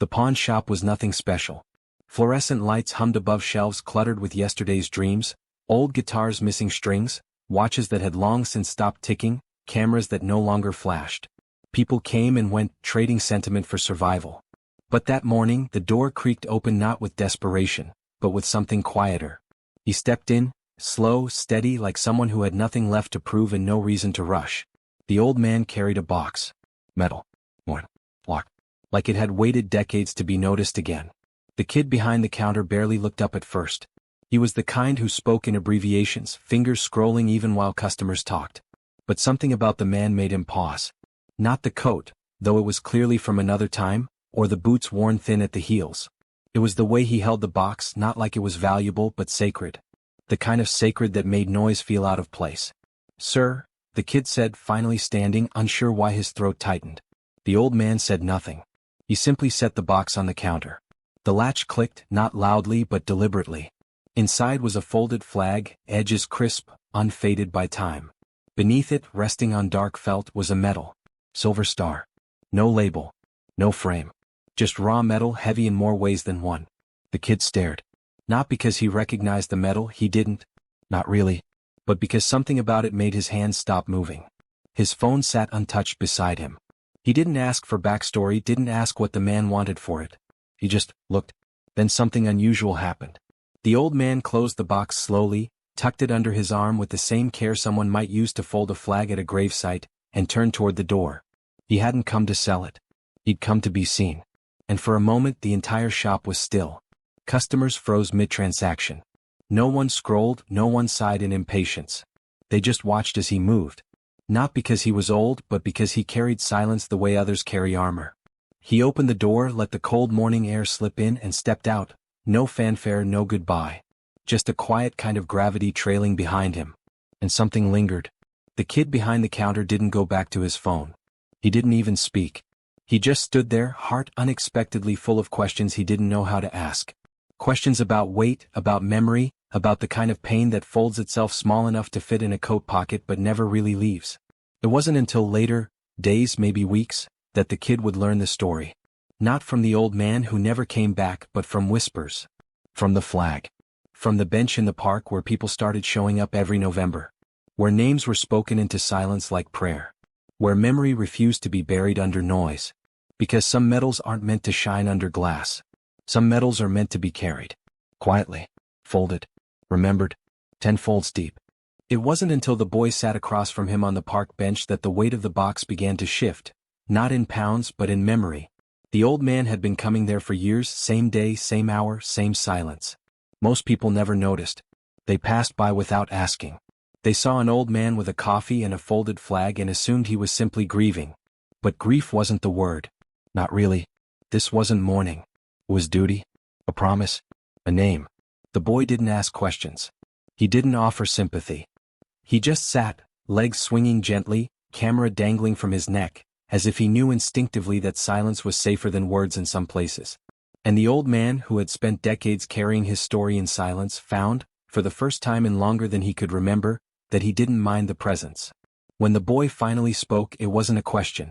The pawn shop was nothing special. Fluorescent lights hummed above shelves cluttered with yesterday's dreams, old guitars missing strings, watches that had long since stopped ticking, cameras that no longer flashed. People came and went, trading sentiment for survival. But that morning the door creaked open, not with desperation, but with something quieter. He stepped in, slow, steady, like someone who had nothing left to prove and no reason to rush. The old man carried a box. Metal. One. Locked. Like it had waited decades to be noticed again. The kid behind the counter barely looked up at first. He was the kind who spoke in abbreviations, fingers scrolling even while customers talked. But something about the man made him pause. Not the coat, though it was clearly from another time, or the boots worn thin at the heels. It was the way he held the box, not like it was valuable but sacred. The kind of sacred that made noise feel out of place. "Sir," the kid said, finally standing, unsure why his throat tightened. The old man said nothing. He simply set the box on the counter. The latch clicked, not loudly but deliberately. Inside was a folded flag, edges crisp, unfaded by time. Beneath it, resting on dark felt, was a metal. Silver star. No label. No frame. Just raw metal, heavy in more ways than one. The kid stared. Not because he recognized the metal, he didn't. Not really. But because something about it made his hands stop moving. His phone sat untouched beside him. He didn't ask for backstory, didn't ask what the man wanted for it. He just looked. Then something unusual happened. The old man closed the box slowly, tucked it under his arm with the same care someone might use to fold a flag at a gravesite, and turned toward the door. He hadn't come to sell it. He'd come to be seen. And for a moment the entire shop was still. Customers froze mid-transaction. No one scrolled, no one sighed in impatience. They just watched as he moved. Not because he was old, but because he carried silence the way others carry armor. He opened the door, let the cold morning air slip in, and stepped out. No fanfare, no goodbye. Just a quiet kind of gravity trailing behind him. And something lingered. The kid behind the counter didn't go back to his phone. He didn't even speak. He just stood there, heart unexpectedly full of questions he didn't know how to ask. Questions about weight, about memory, about the kind of pain that folds itself small enough to fit in a coat pocket but never really leaves. It wasn't until later, days, maybe weeks, that the kid would learn the story. Not from the old man who never came back, but from whispers. From the flag. From the bench in the park where people started showing up every November. Where names were spoken into silence like prayer. Where memory refused to be buried under noise. Because some metals aren't meant to shine under glass. Some metals are meant to be carried. Quietly. Folded. Remembered. 10 folds deep. It wasn't until the boy sat across from him on the park bench that the weight of the box began to shift. Not in pounds but in memory. The old man had been coming there for years, same day, same hour, same silence. Most people never noticed. They passed by without asking. They saw an old man with a coffee and a folded flag and assumed he was simply grieving. But grief wasn't the word. Not really. This wasn't mourning. It was duty. A promise. A name. The boy didn't ask questions. He didn't offer sympathy. He just sat, legs swinging gently, camera dangling from his neck, as if he knew instinctively that silence was safer than words in some places. And the old man, who had spent decades carrying his story in silence, found, for the first time in longer than he could remember, that he didn't mind the presence. When the boy finally spoke, it wasn't a question.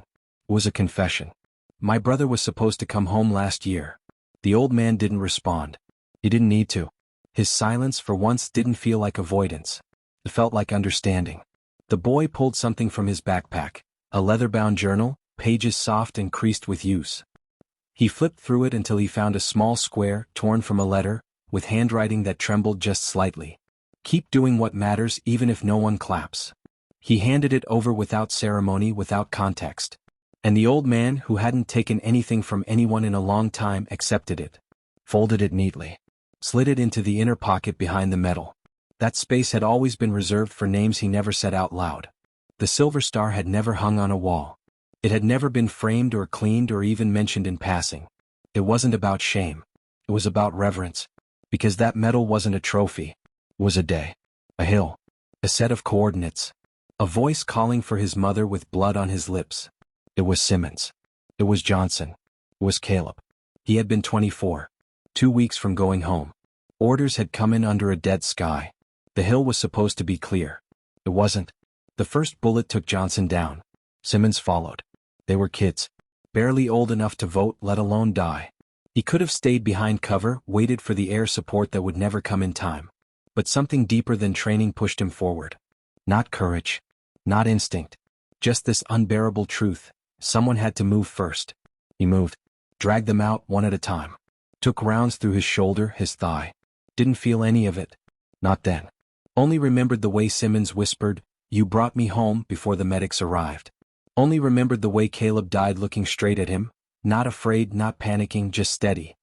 It was a confession. "My brother was supposed to come home last year." The old man didn't respond. He didn't need to. His silence for once didn't feel like avoidance. It felt like understanding. The boy pulled something from his backpack, a leather-bound journal, pages soft and creased with use. He flipped through it until he found a small square, torn from a letter, with handwriting that trembled just slightly. "Keep doing what matters even if no one claps." He handed it over without ceremony, without context. And the old man, who hadn't taken anything from anyone in a long time, accepted it. Folded it neatly. Slid it into the inner pocket behind the metal. That space had always been reserved for names he never said out loud. The silver star had never hung on a wall. It had never been framed or cleaned or even mentioned in passing. It wasn't about shame. It was about reverence. Because that medal wasn't a trophy. It was a day. A hill. A set of coordinates. A voice calling for his mother with blood on his lips. It was Simmons. It was Johnson. It was Caleb. He had been 24. 2 weeks from going home. Orders had come in under a dead sky. The hill was supposed to be clear. It wasn't. The first bullet took Johnson down. Simmons followed. They were kids. Barely old enough to vote, let alone die. He could have stayed behind cover, waited for the air support that would never come in time. But something deeper than training pushed him forward. Not courage. Not instinct. Just this unbearable truth. Someone had to move first. He moved. Dragged them out one at a time. Took rounds through his shoulder, his thigh. Didn't feel any of it. Not then. Only remembered the way Simmons whispered, "You brought me home," before the medics arrived. Only remembered the way Caleb died looking straight at him, not afraid, not panicking, just steady.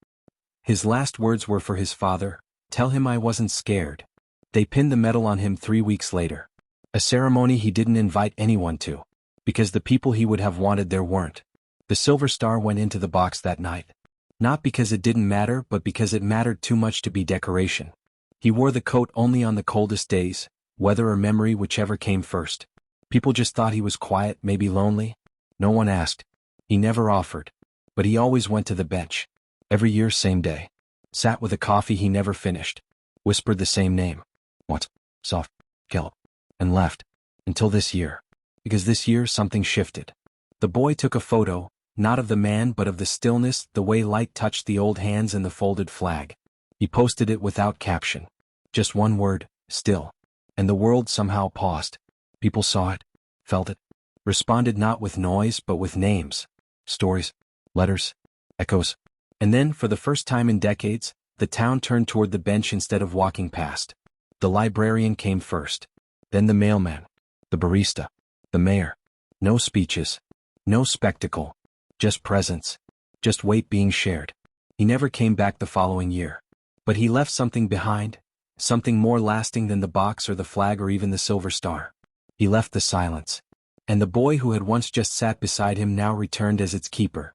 His last words were for his father, "Tell him I wasn't scared." They pinned the medal on him 3 weeks later. A ceremony he didn't invite anyone to. Because the people he would have wanted there weren't. The Silver Star went into the box that night. Not because it didn't matter, but because it mattered too much to be decoration. He wore the coat only on the coldest days, weather or memory, whichever came first. People just thought he was quiet, maybe lonely. No one asked. He never offered. But he always went to the bench. Every year, same day. Sat with a coffee he never finished. Whispered the same name. What? Soft. Caleb. And left. Until this year. Because this year something shifted. The boy took a photo, not of the man but of the stillness, the way light touched the old hands and the folded flag. He posted it without caption. Just one word, still. And the world somehow paused. People saw it, felt it, responded not with noise but with names, stories, letters, echoes. And then, for the first time in decades, the town turned toward the bench instead of walking past. The librarian came first. Then the mailman, the barista, the mayor. No speeches, no spectacle, just presence, just weight being shared. He never came back the following year. But he left something behind, something more lasting than the box or the flag or even the Silver Star. He left the silence. And the boy who had once just sat beside him now returned as its keeper.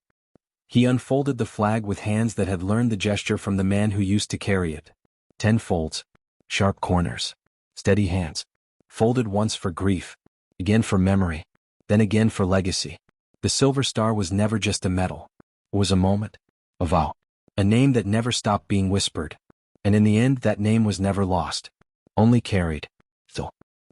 He unfolded the flag with hands that had learned the gesture from the man who used to carry it. 10 folds, sharp corners, steady hands. Folded once for grief, again for memory, then again for legacy. The Silver Star was never just a medal. It was a moment, a vow, a name that never stopped being whispered. And in the end, that name was never lost, only carried. So,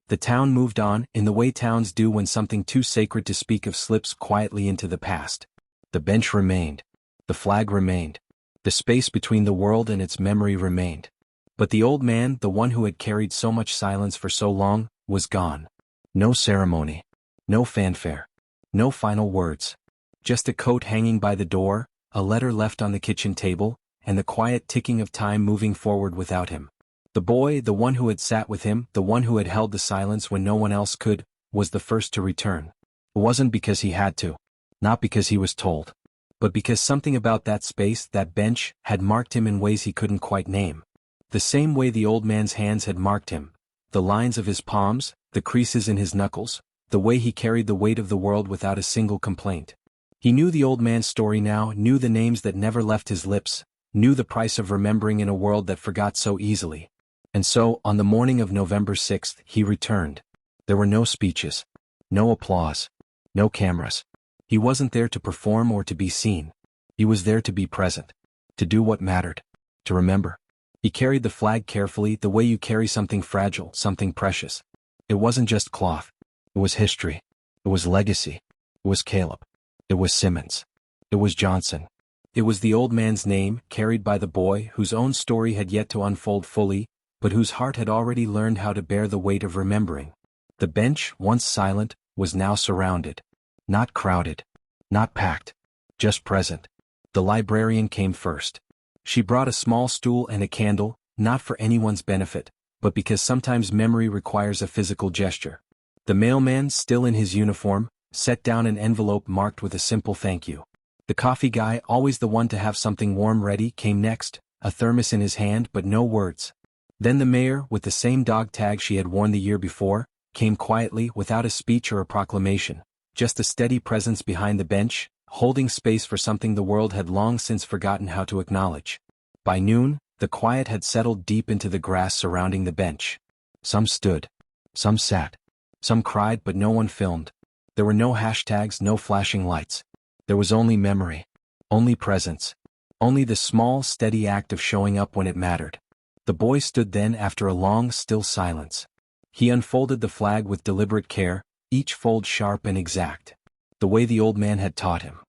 the town moved on, in the way towns do when something too sacred to speak of slips quietly into the past. The bench remained. The flag remained. The space between the world and its memory remained. But the old man, the one who had carried so much silence for so long, was gone. No ceremony. No fanfare. No final words. Just a coat hanging by the door, a letter left on the kitchen table, and the quiet ticking of time moving forward without him. The boy, the one who had sat with him, the one who had held the silence when no one else could, was the first to return. It wasn't because he had to. Not because he was told. But because something about that space, that bench, had marked him in ways he couldn't quite name. The same way the old man's hands had marked him. The lines of his palms, the creases in his knuckles, the way he carried the weight of the world without a single complaint. He knew the old man's story now, knew the names that never left his lips, knew the price of remembering in a world that forgot so easily. And so, on the morning of November 6th, he returned. There were no speeches. No applause. No cameras. He wasn't there to perform or to be seen. He was there to be present. To do what mattered. To remember. He carried the flag carefully, the way you carry something fragile, something precious. It wasn't just cloth. It was history. It was legacy. It was Caleb. It was Simmons. It was Johnson. It was the old man's name, carried by the boy whose own story had yet to unfold fully, but whose heart had already learned how to bear the weight of remembering. The bench, once silent, was now surrounded. Not crowded. Not packed. Just present. The librarian came first. She brought a small stool and a candle, not for anyone's benefit, but because sometimes memory requires a physical gesture. The mailman, still in his uniform, set down an envelope marked with a simple thank you. The coffee guy, always the one to have something warm ready, came next, a thermos in his hand but no words. Then the mayor, with the same dog tag she had worn the year before, came quietly, without a speech or a proclamation, just a steady presence behind the bench, holding space for something the world had long since forgotten how to acknowledge. By noon, the quiet had settled deep into the grass surrounding the bench. Some stood. Some sat. Some cried but no one filmed. There were no hashtags, no flashing lights. There was only memory. Only presence. Only the small, steady act of showing up when it mattered. The boy stood then after a long, still silence. He unfolded the flag with deliberate care, each fold sharp and exact. The way the old man had taught him.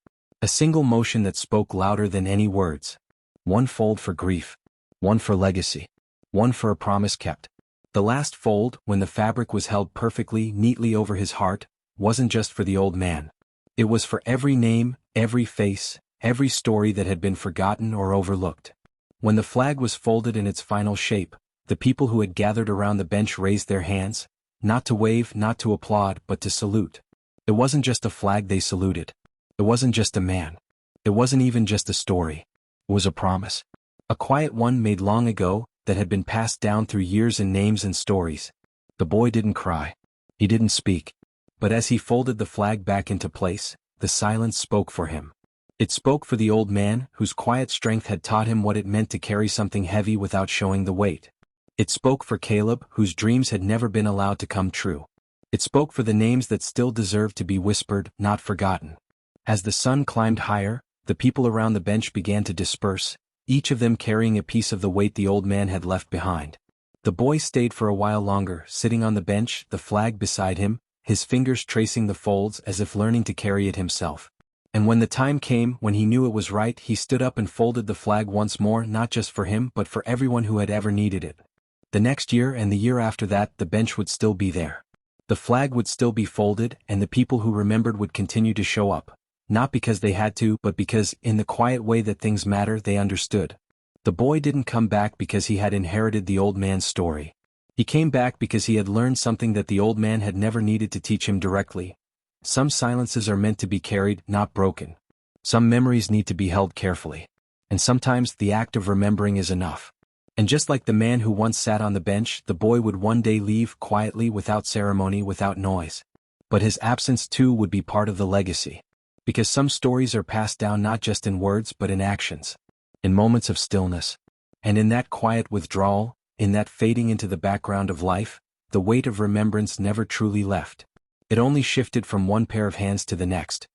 A single motion that spoke louder than any words. One fold for grief. One for legacy. One for a promise kept. The last fold, when the fabric was held perfectly, neatly over his heart, wasn't just for the old man. It was for every name, every face, every story that had been forgotten or overlooked. When the flag was folded in its final shape, the people who had gathered around the bench raised their hands, not to wave, not to applaud, but to salute. It wasn't just a flag they saluted. It wasn't just a man. It wasn't even just a story. It was a promise. A quiet one made long ago, that had been passed down through years in names and stories. The boy didn't cry. He didn't speak. But as he folded the flag back into place, the silence spoke for him. It spoke for the old man, whose quiet strength had taught him what it meant to carry something heavy without showing the weight. It spoke for Caleb, whose dreams had never been allowed to come true. It spoke for the names that still deserved to be whispered, not forgotten. As the sun climbed higher, the people around the bench began to disperse, each of them carrying a piece of the weight the old man had left behind. The boy stayed for a while longer, sitting on the bench, the flag beside him, his fingers tracing the folds as if learning to carry it himself. And when the time came, when he knew it was right, he stood up and folded the flag once more, not just for him but for everyone who had ever needed it. The next year and the year after that, the bench would still be there. The flag would still be folded, and the people who remembered would continue to show up. Not because they had to, but because, in the quiet way that things matter, they understood. The boy didn't come back because he had inherited the old man's story. He came back because he had learned something that the old man had never needed to teach him directly. Some silences are meant to be carried, not broken. Some memories need to be held carefully. And sometimes the act of remembering is enough. And just like the man who once sat on the bench, the boy would one day leave quietly, without ceremony, without noise. But his absence too would be part of the legacy. Because some stories are passed down not just in words but in actions. In moments of stillness. And in that quiet withdrawal, in that fading into the background of life, the weight of remembrance never truly left. It only shifted from one pair of hands to the next.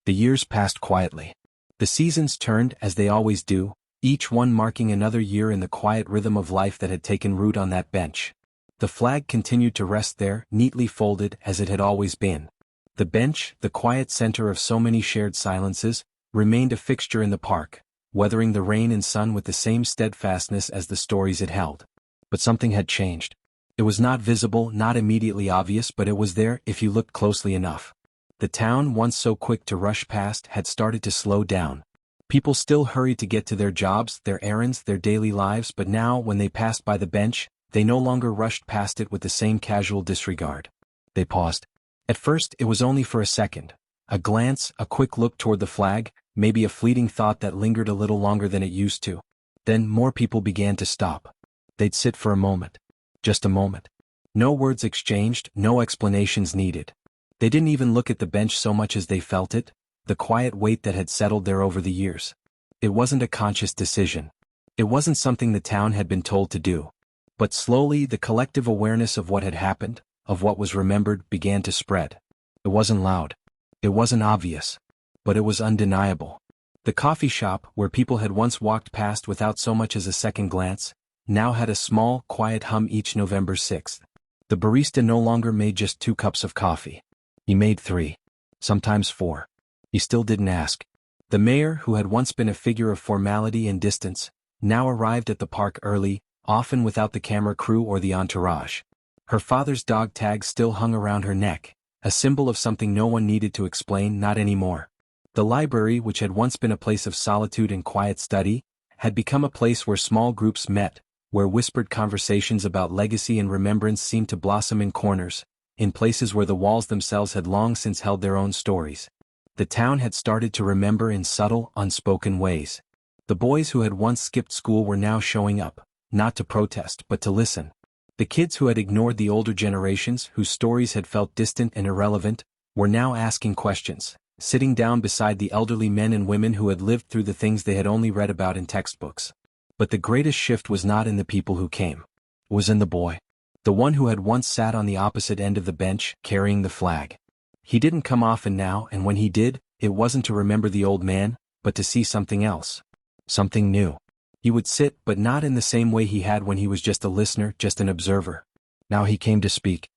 The years passed quietly. The seasons turned as they always do, each one marking another year in the quiet rhythm of life that had taken root on that bench. The flag continued to rest there, neatly folded as it had always been. The bench, the quiet center of so many shared silences, remained a fixture in the park, weathering the rain and sun with the same steadfastness as the stories it held. But something had changed. It was not visible, not immediately obvious, but it was there if you looked closely enough. The town, once so quick to rush past, had started to slow down. People still hurried to get to their jobs, their errands, their daily lives, but now, when they passed by the bench, they no longer rushed past it with the same casual disregard. They paused. At first, it was only for a second. A glance, a quick look toward the flag, maybe a fleeting thought that lingered a little longer than it used to. Then more people began to stop. They'd sit for a moment. Just a moment. No words exchanged, no explanations needed. They didn't even look at the bench so much as they felt it, the quiet weight that had settled there over the years. It wasn't a conscious decision. It wasn't something the town had been told to do. But slowly, the collective awareness of what had happened, of what was remembered, began to spread. It wasn't loud. It wasn't obvious. But it was undeniable. The coffee shop, where people had once walked past without so much as a second glance, now had a small, quiet hum each November 6th. The barista no longer made just 2 cups of coffee. He made 3. Sometimes 4. He still didn't ask. The mayor, who had once been a figure of formality and distance, now arrived at the park early, often without the camera crew or the entourage. Her father's dog tag still hung around her neck, a symbol of something no one needed to explain, not anymore. The library, which had once been a place of solitude and quiet study, had become a place where small groups met, where whispered conversations about legacy and remembrance seemed to blossom in corners, in places where the walls themselves had long since held their own stories. The town had started to remember in subtle, unspoken ways. The boys who had once skipped school were now showing up, not to protest but to listen. The kids who had ignored the older generations, whose stories had felt distant and irrelevant, were now asking questions, sitting down beside the elderly men and women who had lived through the things they had only read about in textbooks. But the greatest shift was not in the people who came. It was in the boy. The one who had once sat on the opposite end of the bench, carrying the flag. He didn't come often now, and when he did, it wasn't to remember the old man, but to see something else. Something new. He would sit, but not in the same way he had when he was just a listener, just an observer. Now he came to speak.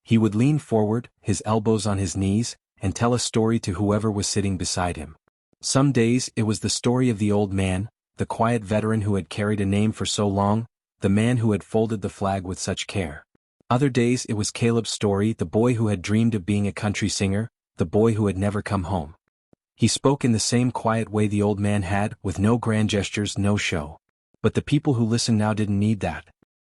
He would lean forward, his elbows on his knees, and tell a story to whoever was sitting beside him. Some days it was the story of the old man, the quiet veteran who had carried a name for so long, the man who had folded the flag with such care. Other days it was Caleb's story, the boy who had dreamed of being a country singer, the boy who had never come home. He spoke in the same quiet way the old man had, with no grand gestures, no show. But the people who listened now didn't need that.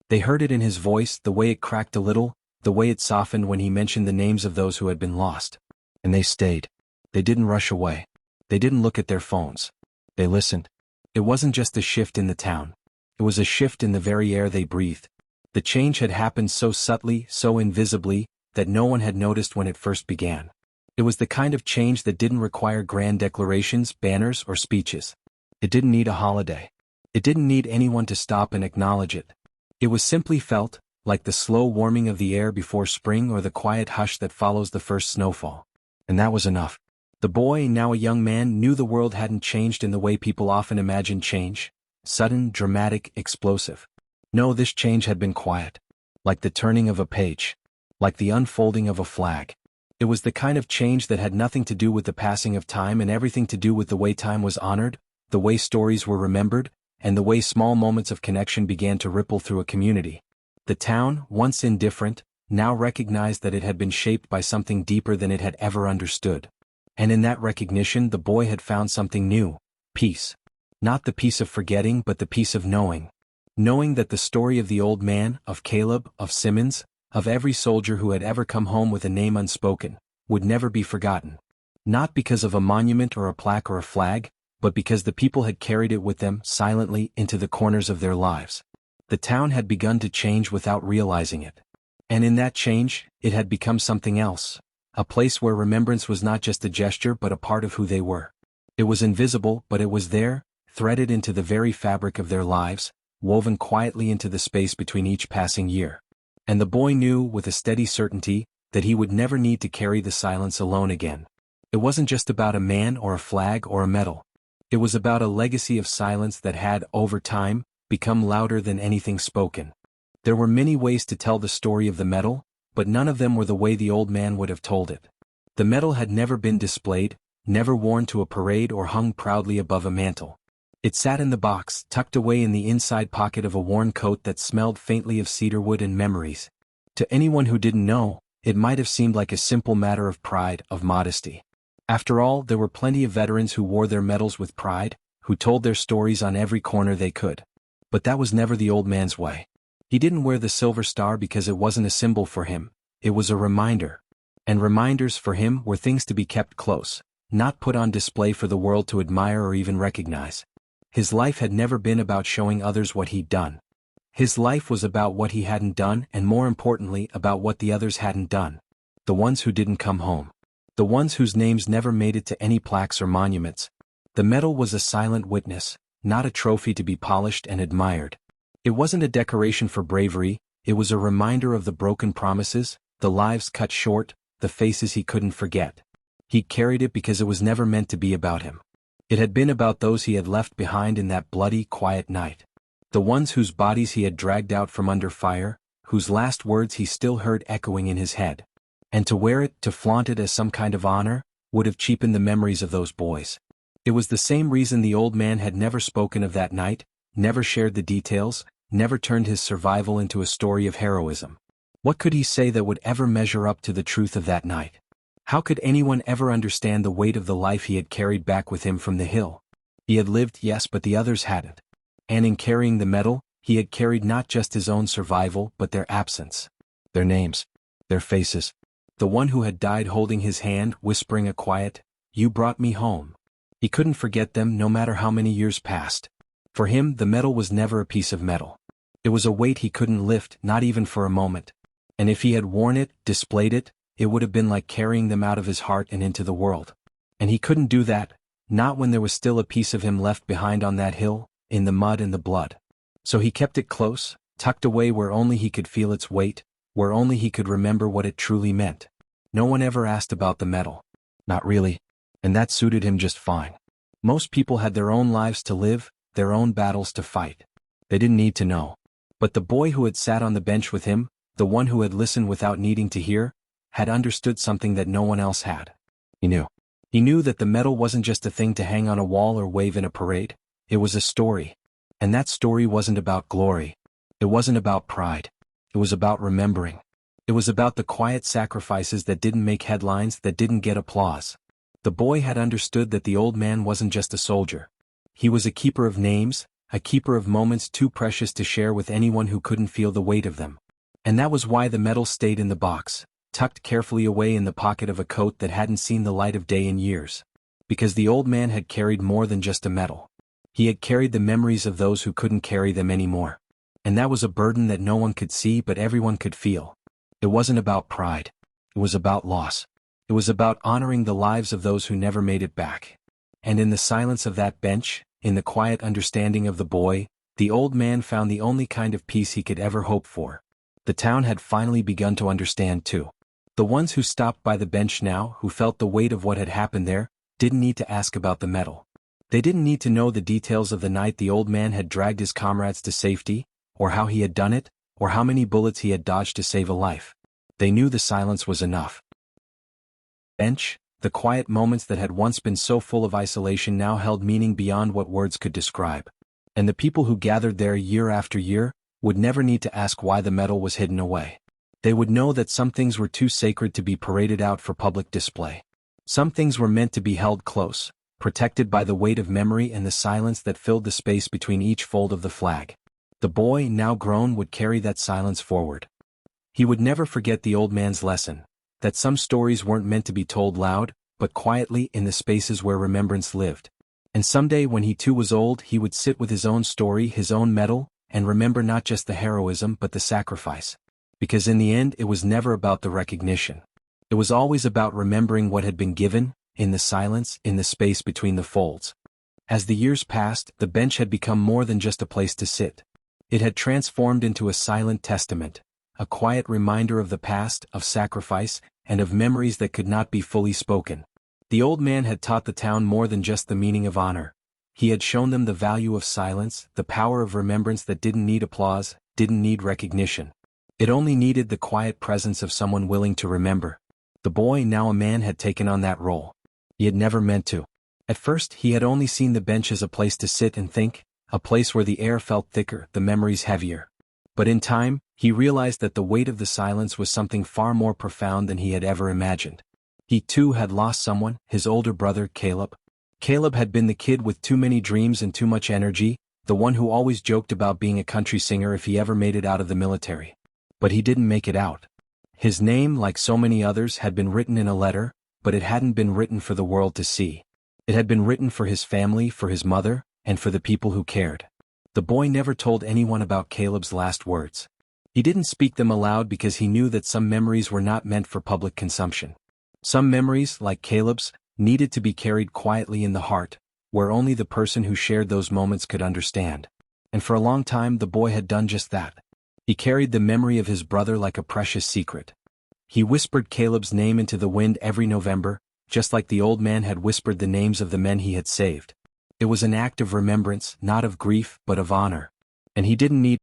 They heard it in his voice, the way it cracked a little, the way it softened when he mentioned the names of those who had been lost. And they stayed. They didn't rush away. They didn't look at their phones. They listened. It wasn't just a shift in the town. It was a shift in the very air they breathed. The change had happened so subtly, so invisibly, that no one had noticed when it first began. It was the kind of change that didn't require grand declarations, banners, or speeches. It didn't need a holiday. It didn't need anyone to stop and acknowledge it. It was simply felt, like the slow warming of the air before spring or the quiet hush that follows the first snowfall. And that was enough. The boy, now a young man, knew the world hadn't changed in the way people often imagine change. Sudden, dramatic, explosive. No, this change had been quiet. Like the turning of a page. Like the unfolding of a flag. It was the kind of change that had nothing to do with the passing of time and everything to do with the way time was honored, the way stories were remembered, and the way small moments of connection began to ripple through a community. The town, once indifferent, now recognized that it had been shaped by something deeper than it had ever understood. And in that recognition the boy had found something new, peace. Not the peace of forgetting but the peace of knowing. Knowing that the story of the old man, of Caleb, of Simmons, of every soldier who had ever come home with a name unspoken, would never be forgotten. Not because of a monument or a plaque or a flag, but because the people had carried it with them, silently, into the corners of their lives. The town had begun to change without realizing it. And in that change, it had become something else. A place where remembrance was not just a gesture but a part of who they were. It was invisible, but it was there, threaded into the very fabric of their lives, woven quietly into the space between each passing year. And the boy knew, with a steady certainty, that he would never need to carry the silence alone again. It wasn't just about a man or a flag or a medal. It was about a legacy of silence that had, over time, become louder than anything spoken. There were many ways to tell the story of the medal, but none of them were the way the old man would have told it. The medal had never been displayed, never worn to a parade or hung proudly above a mantle. It sat in the box, tucked away in the inside pocket of a worn coat that smelled faintly of cedarwood and memories. To anyone who didn't know, it might have seemed like a simple matter of pride, of modesty. After all, there were plenty of veterans who wore their medals with pride, who told their stories on every corner they could. But that was never the old man's way. He didn't wear the silver star because it wasn't a symbol for him, it was a reminder. And reminders for him were things to be kept close, not put on display for the world to admire or even recognize. His life had never been about showing others what he'd done. His life was about what he hadn't done and, more importantly, about what the others hadn't done. The ones who didn't come home. The ones whose names never made it to any plaques or monuments. The medal was a silent witness, not a trophy to be polished and admired. It wasn't a decoration for bravery, it was a reminder of the broken promises, the lives cut short, the faces he couldn't forget. He carried it because it was never meant to be about him. It had been about those he had left behind in that bloody, quiet night. The ones whose bodies he had dragged out from under fire, whose last words he still heard echoing in his head. And to wear it, to flaunt it as some kind of honor, would have cheapened the memories of those boys. It was the same reason the old man had never spoken of that night, never shared the details, never turned his survival into a story of heroism. What could he say that would ever measure up to the truth of that night? How could anyone ever understand the weight of the life he had carried back with him from the hill? He had lived, yes, but the others hadn't. And in carrying the medal, he had carried not just his own survival but their absence. Their names. Their faces. The one who had died holding his hand, whispering a quiet, "You brought me home." He couldn't forget them no matter how many years passed. For him, the medal was never a piece of metal. It was a weight he couldn't lift, not even for a moment. And if he had worn it, displayed it, it would have been like carrying them out of his heart and into the world. And he couldn't do that, not when there was still a piece of him left behind on that hill, in the mud and the blood. So he kept it close, tucked away where only he could feel its weight, where only he could remember what it truly meant. No one ever asked about the medal. Not really. And that suited him just fine. Most people had their own lives to live, their own battles to fight. They didn't need to know. But the boy who had sat on the bench with him, the one who had listened without needing to hear, had understood something that no one else had. He knew. He knew that the medal wasn't just a thing to hang on a wall or wave in a parade, it was a story. And that story wasn't about glory. It wasn't about pride. It was about remembering. It was about the quiet sacrifices that didn't make headlines, that didn't get applause. The boy had understood that the old man wasn't just a soldier. He was a keeper of names, a keeper of moments too precious to share with anyone who couldn't feel the weight of them. And that was why the medal stayed in the box, tucked carefully away in the pocket of a coat that hadn't seen the light of day in years. Because the old man had carried more than just a medal. He had carried the memories of those who couldn't carry them anymore. And that was a burden that no one could see but everyone could feel. It wasn't about pride. It was about loss. It was about honoring the lives of those who never made it back. And in the silence of that bench, in the quiet understanding of the boy, the old man found the only kind of peace he could ever hope for. The town had finally begun to understand too. The ones who stopped by the bench now, who felt the weight of what had happened there, didn't need to ask about the medal. They didn't need to know the details of the night the old man had dragged his comrades to safety, or how he had done it, or how many bullets he had dodged to save a life. They knew the silence was enough. Bench, the quiet moments that had once been so full of isolation now held meaning beyond what words could describe. And the people who gathered there year after year would never need to ask why the medal was hidden away. They would know that some things were too sacred to be paraded out for public display. Some things were meant to be held close, protected by the weight of memory and the silence that filled the space between each fold of the flag. The boy, now grown, would carry that silence forward. He would never forget the old man's lesson, that some stories weren't meant to be told loud, but quietly in the spaces where remembrance lived. And someday when he too was old, he would sit with his own story, his own medal, and remember not just the heroism but the sacrifice. Because in the end it was never about the recognition. It was always about remembering what had been given, in the silence, in the space between the folds. As the years passed, the bench had become more than just a place to sit. It had transformed into a silent testament, a quiet reminder of the past, of sacrifice, and of memories that could not be fully spoken. The old man had taught the town more than just the meaning of honor. He had shown them the value of silence, the power of remembrance that didn't need applause, didn't need recognition. It only needed the quiet presence of someone willing to remember. The boy, now a man, had taken on that role. He had never meant to. At first, he had only seen the bench as a place to sit and think, a place where the air felt thicker, the memories heavier. But in time, he realized that the weight of the silence was something far more profound than he had ever imagined. He too had lost someone, his older brother, Caleb. Caleb had been the kid with too many dreams and too much energy, the one who always joked about being a country singer if he ever made it out of the military. But he didn't make it out. His name, like so many others, had been written in a letter, but it hadn't been written for the world to see. It had been written for his family, for his mother, and for the people who cared. The boy never told anyone about Caleb's last words. He didn't speak them aloud because he knew that some memories were not meant for public consumption. Some memories, like Caleb's, needed to be carried quietly in the heart, where only the person who shared those moments could understand. And for a long time the boy had done just that. He carried the memory of his brother like a precious secret. He whispered Caleb's name into the wind every November, just like the old man had whispered the names of the men he had saved. It was an act of remembrance, not of grief, but of honor. And he didn't need.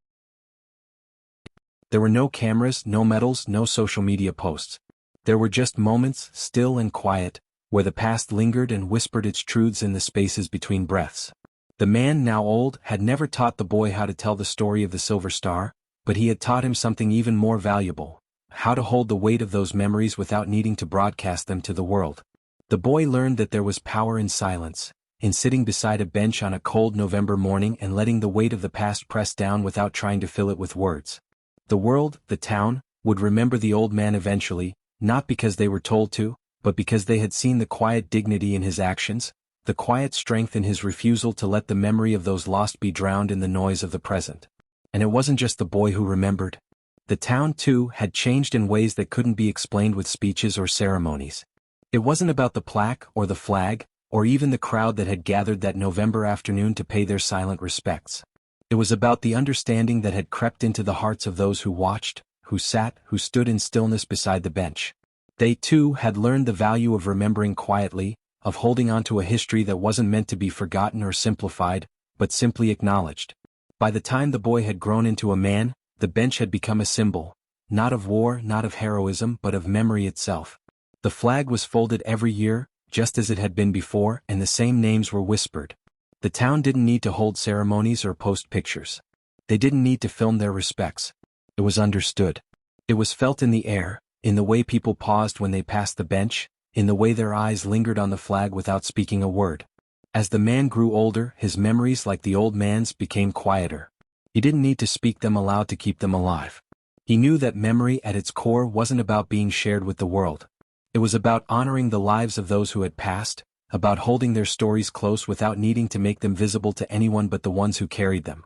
There were no cameras, no medals, no social media posts. There were just moments, still and quiet, where the past lingered and whispered its truths in the spaces between breaths. The man, now old, had never taught the boy how to tell the story of the Silver Star, but he had taught him something even more valuable: how to hold the weight of those memories without needing to broadcast them to the world. The boy learned that there was power in silence, in sitting beside a bench on a cold November morning and letting the weight of the past press down without trying to fill it with words. The world, the town, would remember the old man eventually, not because they were told to, but because they had seen the quiet dignity in his actions, the quiet strength in his refusal to let the memory of those lost be drowned in the noise of the present. And it wasn't just the boy who remembered. The town, too, had changed in ways that couldn't be explained with speeches or ceremonies. It wasn't about the plaque or the flag, or even the crowd that had gathered that November afternoon to pay their silent respects. It was about the understanding that had crept into the hearts of those who watched, who sat, who stood in stillness beside the bench. They, too, had learned the value of remembering quietly, of holding on to a history that wasn't meant to be forgotten or simplified, but simply acknowledged. By the time the boy had grown into a man, the bench had become a symbol, not of war, not of heroism, but of memory itself. The flag was folded every year, just as it had been before, and the same names were whispered. The town didn't need to hold ceremonies or post pictures. They didn't need to film their respects. It was understood. It was felt in the air, in the way people paused when they passed the bench, in the way their eyes lingered on the flag without speaking a word. As the man grew older, his memories, like the old man's, became quieter. He didn't need to speak them aloud to keep them alive. He knew that memory at its core wasn't about being shared with the world. It was about honoring the lives of those who had passed, about holding their stories close without needing to make them visible to anyone but the ones who carried them.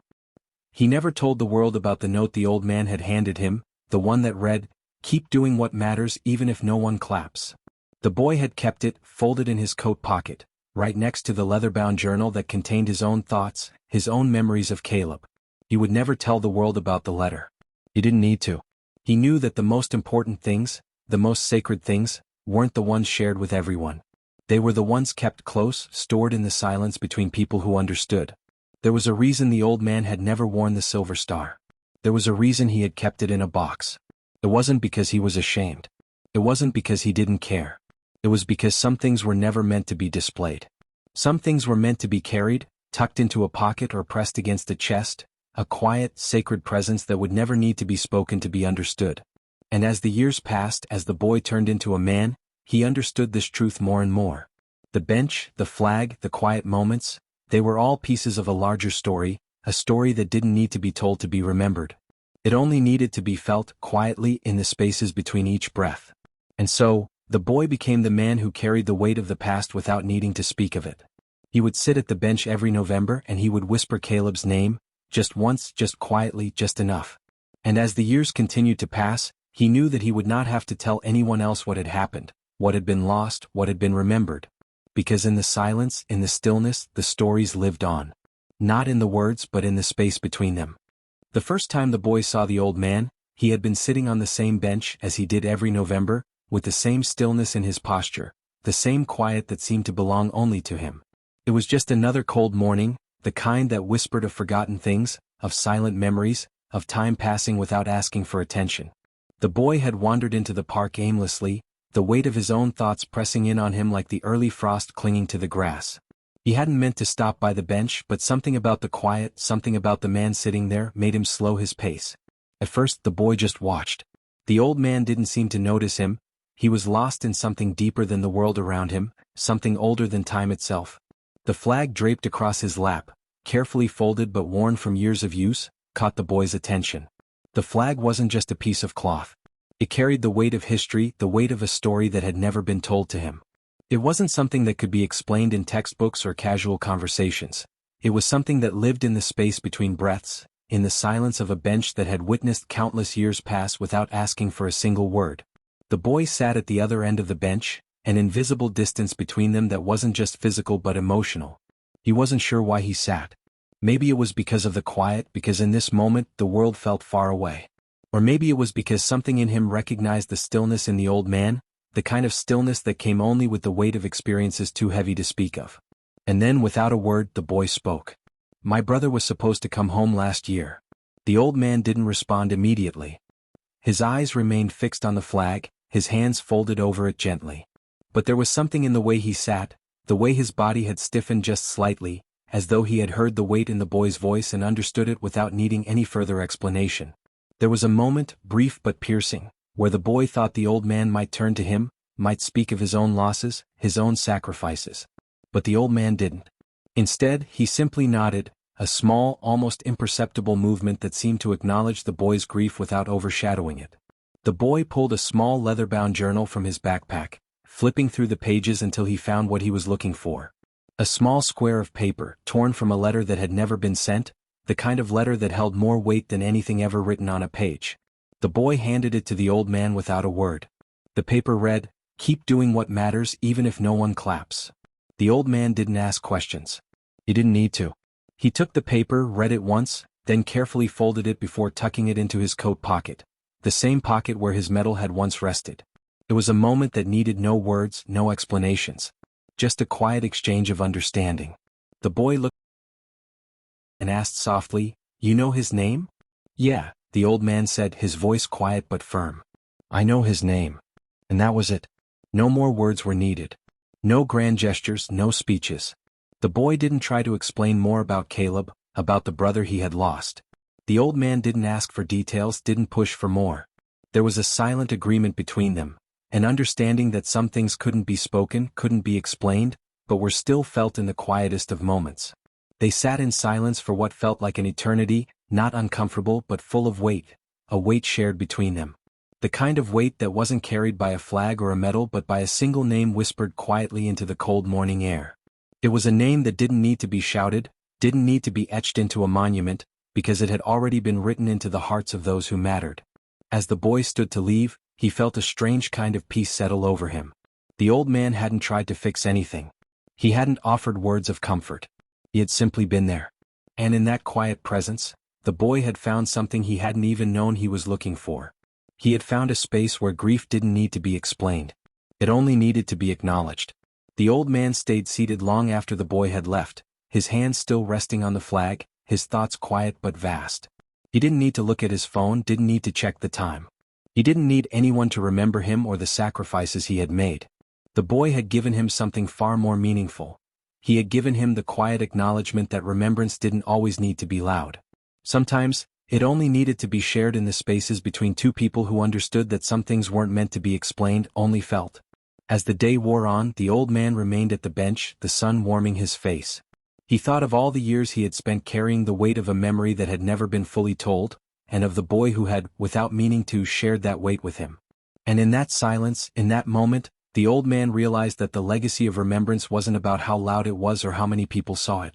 He never told the world about the note the old man had handed him, the one that read, "Keep doing what matters even if no one claps." The boy had kept it, folded in his coat pocket, right next to the leather-bound journal that contained his own thoughts, his own memories of Caleb. He would never tell the world about the letter. He didn't need to. He knew that the most important things, the most sacred things, weren't the ones shared with everyone. They were the ones kept close, stored in the silence between people who understood. There was a reason the old man had never worn the silver star. There was a reason he had kept it in a box. It wasn't because he was ashamed. It wasn't because he didn't care. It was because some things were never meant to be displayed. Some things were meant to be carried, tucked into a pocket or pressed against a chest, a quiet, sacred presence that would never need to be spoken to be understood. And as the years passed, as the boy turned into a man, he understood this truth more and more. The bench, the flag, the quiet moments, they were all pieces of a larger story, a story that didn't need to be told to be remembered. It only needed to be felt quietly in the spaces between each breath. And so, the boy became the man who carried the weight of the past without needing to speak of it. He would sit at the bench every November and he would whisper Caleb's name, just once, just quietly, just enough. And as the years continued to pass, he knew that he would not have to tell anyone else what had happened, what had been lost, what had been remembered. Because in the silence, in the stillness, the stories lived on. Not in the words but in the space between them. The first time the boy saw the old man, he had been sitting on the same bench as he did every November, with the same stillness in his posture, the same quiet that seemed to belong only to him. It was just another cold morning, the kind that whispered of forgotten things, of silent memories, of time passing without asking for attention. The boy had wandered into the park aimlessly, the weight of his own thoughts pressing in on him like the early frost clinging to the grass. He hadn't meant to stop by the bench, but something about the quiet, something about the man sitting there, made him slow his pace. At first the boy just watched. The old man didn't seem to notice him. He was lost in something deeper than the world around him, something older than time itself. The flag draped across his lap, carefully folded but worn from years of use, caught the boy's attention. The flag wasn't just a piece of cloth. It carried the weight of history, the weight of a story that had never been told to him. It wasn't something that could be explained in textbooks or casual conversations. It was something that lived in the space between breaths, in the silence of a bench that had witnessed countless years pass without asking for a single word. The boy sat at the other end of the bench, an invisible distance between them that wasn't just physical but emotional. He wasn't sure why he sat. Maybe it was because of the quiet, because in this moment the world felt far away. Or maybe it was because something in him recognized the stillness in the old man, the kind of stillness that came only with the weight of experiences too heavy to speak of. And then without a word the boy spoke. "My brother was supposed to come home last year." The old man didn't respond immediately. His eyes remained fixed on the flag, his hands folded over it gently. But there was something in the way he sat, the way his body had stiffened just slightly, as though he had heard the weight in the boy's voice and understood it without needing any further explanation. There was a moment, brief but piercing, where the boy thought the old man might turn to him, might speak of his own losses, his own sacrifices. But the old man didn't. Instead, he simply nodded, a small, almost imperceptible movement that seemed to acknowledge the boy's grief without overshadowing it. The boy pulled a small leather-bound journal from his backpack, flipping through the pages until he found what he was looking for. A small square of paper, torn from a letter that had never been sent, the kind of letter that held more weight than anything ever written on a page. The boy handed it to the old man without a word. The paper read, "Keep doing what matters even if no one claps." The old man didn't ask questions. He didn't need to. He took the paper, read it once, then carefully folded it before tucking it into his coat pocket, the same pocket where his medal had once rested. It was a moment that needed no words, no explanations. Just a quiet exchange of understanding. The boy looked and asked softly, "You know his name?" "Yeah," the old man said, his voice quiet but firm. "I know his name." And that was it. No more words were needed. No grand gestures, no speeches. The boy didn't try to explain more about Caleb, about the brother he had lost. The old man didn't ask for details, didn't push for more. There was a silent agreement between them, an understanding that some things couldn't be spoken, couldn't be explained, but were still felt in the quietest of moments. They sat in silence for what felt like an eternity, not uncomfortable but full of weight, a weight shared between them. The kind of weight that wasn't carried by a flag or a medal but by a single name whispered quietly into the cold morning air. It was a name that didn't need to be shouted, didn't need to be etched into a monument, because it had already been written into the hearts of those who mattered. As the boy stood to leave, he felt a strange kind of peace settle over him. The old man hadn't tried to fix anything. He hadn't offered words of comfort. He had simply been there. And in that quiet presence, the boy had found something he hadn't even known he was looking for. He had found a space where grief didn't need to be explained. It only needed to be acknowledged. The old man stayed seated long after the boy had left, his hands still resting on the flag, his thoughts quiet but vast. He didn't need to look at his phone, didn't need to check the time. He didn't need anyone to remember him or the sacrifices he had made. The boy had given him something far more meaningful. He had given him the quiet acknowledgement that remembrance didn't always need to be loud. Sometimes, it only needed to be shared in the spaces between two people who understood that some things weren't meant to be explained, only felt. As the day wore on, the old man remained at the bench, the sun warming his face. He thought of all the years he had spent carrying the weight of a memory that had never been fully told, and of the boy who had, without meaning to, shared that weight with him. And in that silence, in that moment, the old man realized that the legacy of remembrance wasn't about how loud it was or how many people saw it.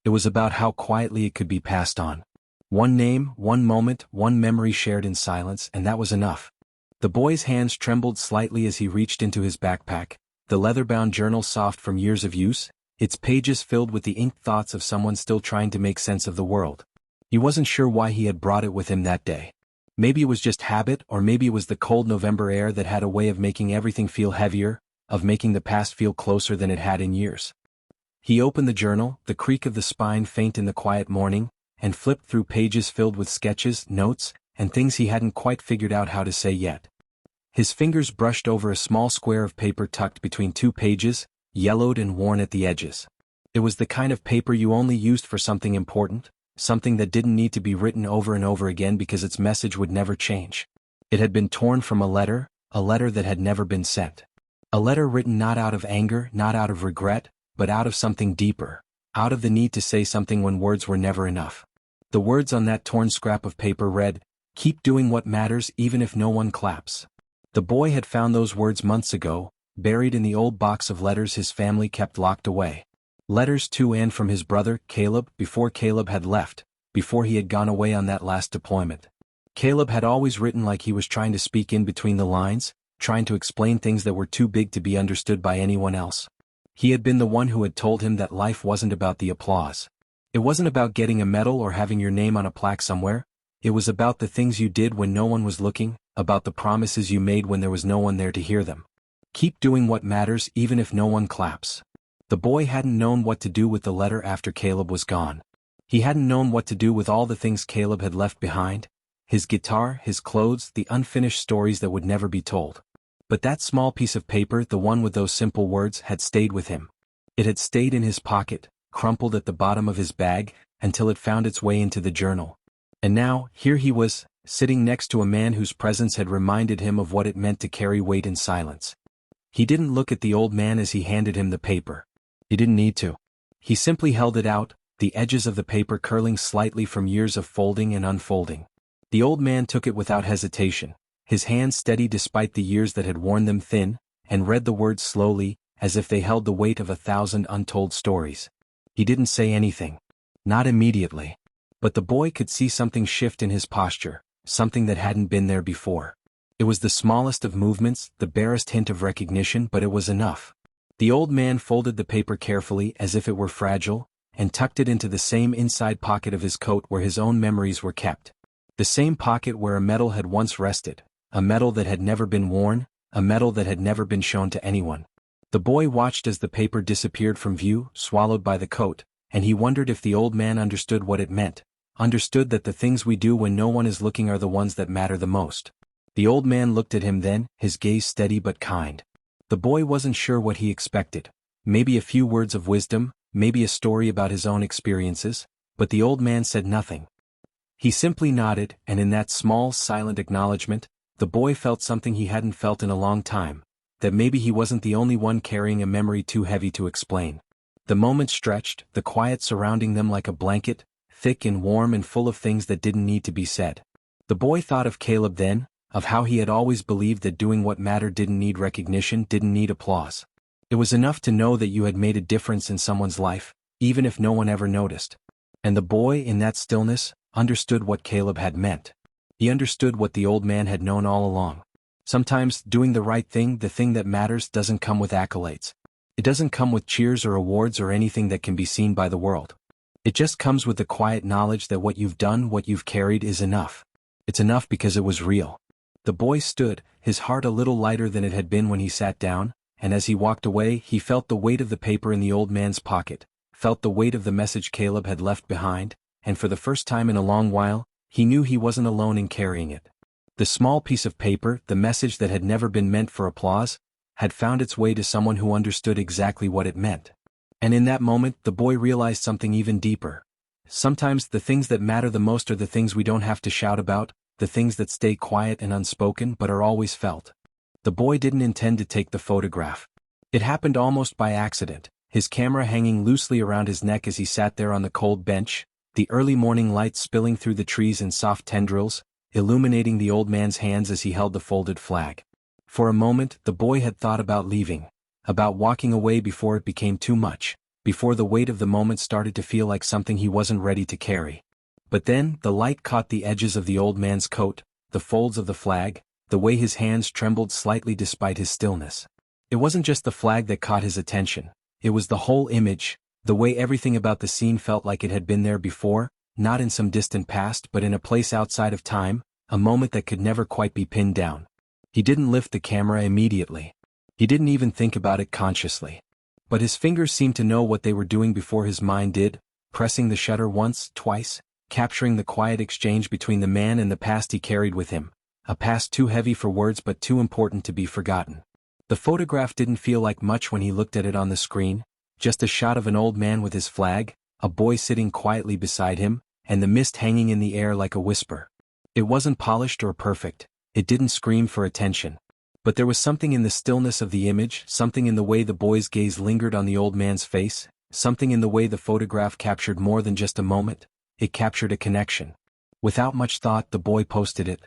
It was about how quietly it could be passed on. One name, one moment, one memory shared in silence, and that was enough. The boy's hands trembled slightly as he reached into his backpack, the leather-bound journal soft from years of use, its pages filled with the inked thoughts of someone still trying to make sense of the world. He wasn't sure why he had brought it with him that day. Maybe it was just habit, or maybe it was the cold November air that had a way of making everything feel heavier, of making the past feel closer than it had in years. He opened the journal, the creak of the spine faint in the quiet morning, and flipped through pages filled with sketches, notes, and things he hadn't quite figured out how to say yet. His fingers brushed over a small square of paper tucked between two pages, yellowed and worn at the edges. It was the kind of paper you only used for something important, something that didn't need to be written over and over again because its message would never change. It had been torn from a letter that had never been sent. A letter written not out of anger, not out of regret, but out of something deeper, out of the need to say something when words were never enough. The words on that torn scrap of paper read, "Keep doing what matters even if no one claps." The boy had found those words months ago, buried in the old box of letters his family kept locked away. Letters to and from his brother, Caleb, before Caleb had left, before he had gone away on that last deployment. Caleb had always written like he was trying to speak in between the lines, trying to explain things that were too big to be understood by anyone else. He had been the one who had told him that life wasn't about the applause. It wasn't about getting a medal or having your name on a plaque somewhere. It was about the things you did when no one was looking, about the promises you made when there was no one there to hear them. Keep doing what matters even if no one claps. The boy hadn't known what to do with the letter after Caleb was gone. He hadn't known what to do with all the things Caleb had left behind, his guitar, his clothes, the unfinished stories that would never be told. But that small piece of paper, the one with those simple words, had stayed with him. It had stayed in his pocket, crumpled at the bottom of his bag, until it found its way into the journal. And now, here he was, sitting next to a man whose presence had reminded him of what it meant to carry weight in silence. He didn't look at the old man as he handed him the paper. He didn't need to. He simply held it out, the edges of the paper curling slightly from years of folding and unfolding. The old man took it without hesitation, his hands steady despite the years that had worn them thin, and read the words slowly, as if they held the weight of 1,000 untold stories. He didn't say anything. Not immediately. But the boy could see something shift in his posture, something that hadn't been there before. It was the smallest of movements, the barest hint of recognition, but it was enough. The old man folded the paper carefully as if it were fragile, and tucked it into the same inside pocket of his coat where his own memories were kept. The same pocket where a medal had once rested, a medal that had never been worn, a medal that had never been shown to anyone. The boy watched as the paper disappeared from view, swallowed by the coat, and he wondered if the old man understood what it meant, understood that the things we do when no one is looking are the ones that matter the most. The old man looked at him then, his gaze steady but kind. The boy wasn't sure what he expected. Maybe a few words of wisdom, maybe a story about his own experiences, but the old man said nothing. He simply nodded, and in that small, silent acknowledgement, the boy felt something he hadn't felt in a long time, that maybe he wasn't the only one carrying a memory too heavy to explain. The moment stretched, the quiet surrounding them like a blanket, thick and warm and full of things that didn't need to be said. The boy thought of Caleb then, of how he had always believed that doing what mattered didn't need recognition, didn't need applause. It was enough to know that you had made a difference in someone's life, even if no one ever noticed. And the boy, in that stillness, understood what Caleb had meant. He understood what the old man had known all along. Sometimes, doing the right thing, the thing that matters, doesn't come with accolades. It doesn't come with cheers or awards or anything that can be seen by the world. It just comes with the quiet knowledge that what you've done, what you've carried, is enough. It's enough because it was real. The boy stood, his heart a little lighter than it had been when he sat down, and as he walked away, he felt the weight of the paper in the old man's pocket, felt the weight of the message Caleb had left behind, and for the first time in a long while, he knew he wasn't alone in carrying it. The small piece of paper, the message that had never been meant for applause, had found its way to someone who understood exactly what it meant. And in that moment, the boy realized something even deeper. Sometimes the things that matter the most are the things we don't have to shout about, the things that stay quiet and unspoken but are always felt. The boy didn't intend to take the photograph. It happened almost by accident, his camera hanging loosely around his neck as he sat there on the cold bench, the early morning light spilling through the trees in soft tendrils, illuminating the old man's hands as he held the folded flag. For a moment, the boy had thought about leaving, about walking away before it became too much, before the weight of the moment started to feel like something he wasn't ready to carry. But then, the light caught the edges of the old man's coat, the folds of the flag, the way his hands trembled slightly despite his stillness. It wasn't just the flag that caught his attention, it was the whole image, the way everything about the scene felt like it had been there before, not in some distant past but in a place outside of time, a moment that could never quite be pinned down. He didn't lift the camera immediately. He didn't even think about it consciously. But his fingers seemed to know what they were doing before his mind did, pressing the shutter once, twice, capturing the quiet exchange between the man and the past he carried with him, a past too heavy for words but too important to be forgotten. The photograph didn't feel like much when he looked at it on the screen, just a shot of an old man with his flag, a boy sitting quietly beside him, and the mist hanging in the air like a whisper. It wasn't polished or perfect, it didn't scream for attention. But there was something in the stillness of the image, something in the way the boy's gaze lingered on the old man's face, something in the way the photograph captured more than just a moment, it captured a connection. Without much thought, the boy posted it.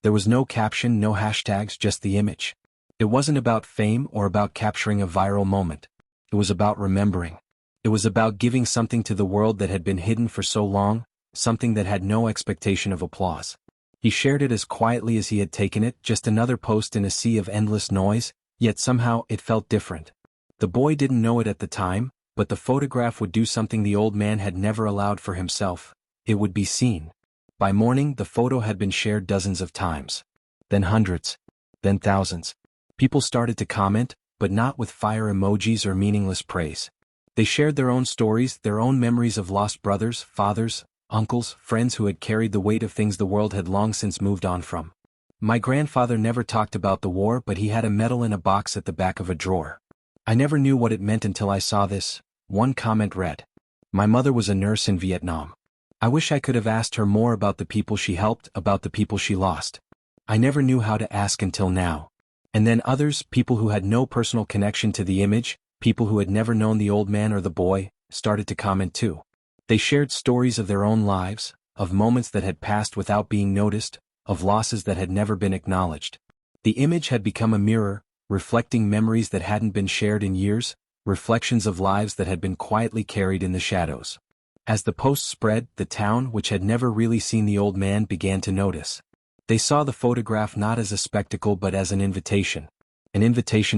There was no caption, no hashtags, just the image. It wasn't about fame or about capturing a viral moment. It was about remembering. It was about giving something to the world that had been hidden for so long, something that had no expectation of applause. He shared it as quietly as he had taken it, just another post in a sea of endless noise, yet somehow it felt different. The boy didn't know it at the time, but the photograph would do something the old man had never allowed for himself. It would be seen. By morning, the photo had been shared dozens of times. Then hundreds. Then thousands. People started to comment, but not with fire emojis or meaningless praise. They shared their own stories, their own memories of lost brothers, fathers, uncles, friends who had carried the weight of things the world had long since moved on from. My grandfather never talked about the war, but he had a medal in a box at the back of a drawer. I never knew what it meant until I saw this, one comment read. My mother was a nurse in Vietnam. I wish I could have asked her more about the people she helped, about the people she lost. I never knew how to ask until now. And then others, people who had no personal connection to the image, people who had never known the old man or the boy, started to comment too. They shared stories of their own lives, of moments that had passed without being noticed, of losses that had never been acknowledged. The image had become a mirror, reflecting memories that hadn't been shared in years, reflections of lives that had been quietly carried in the shadows. As the posts spread, the town, which had never really seen the old man, began to notice. They saw the photograph not as a spectacle but as an invitation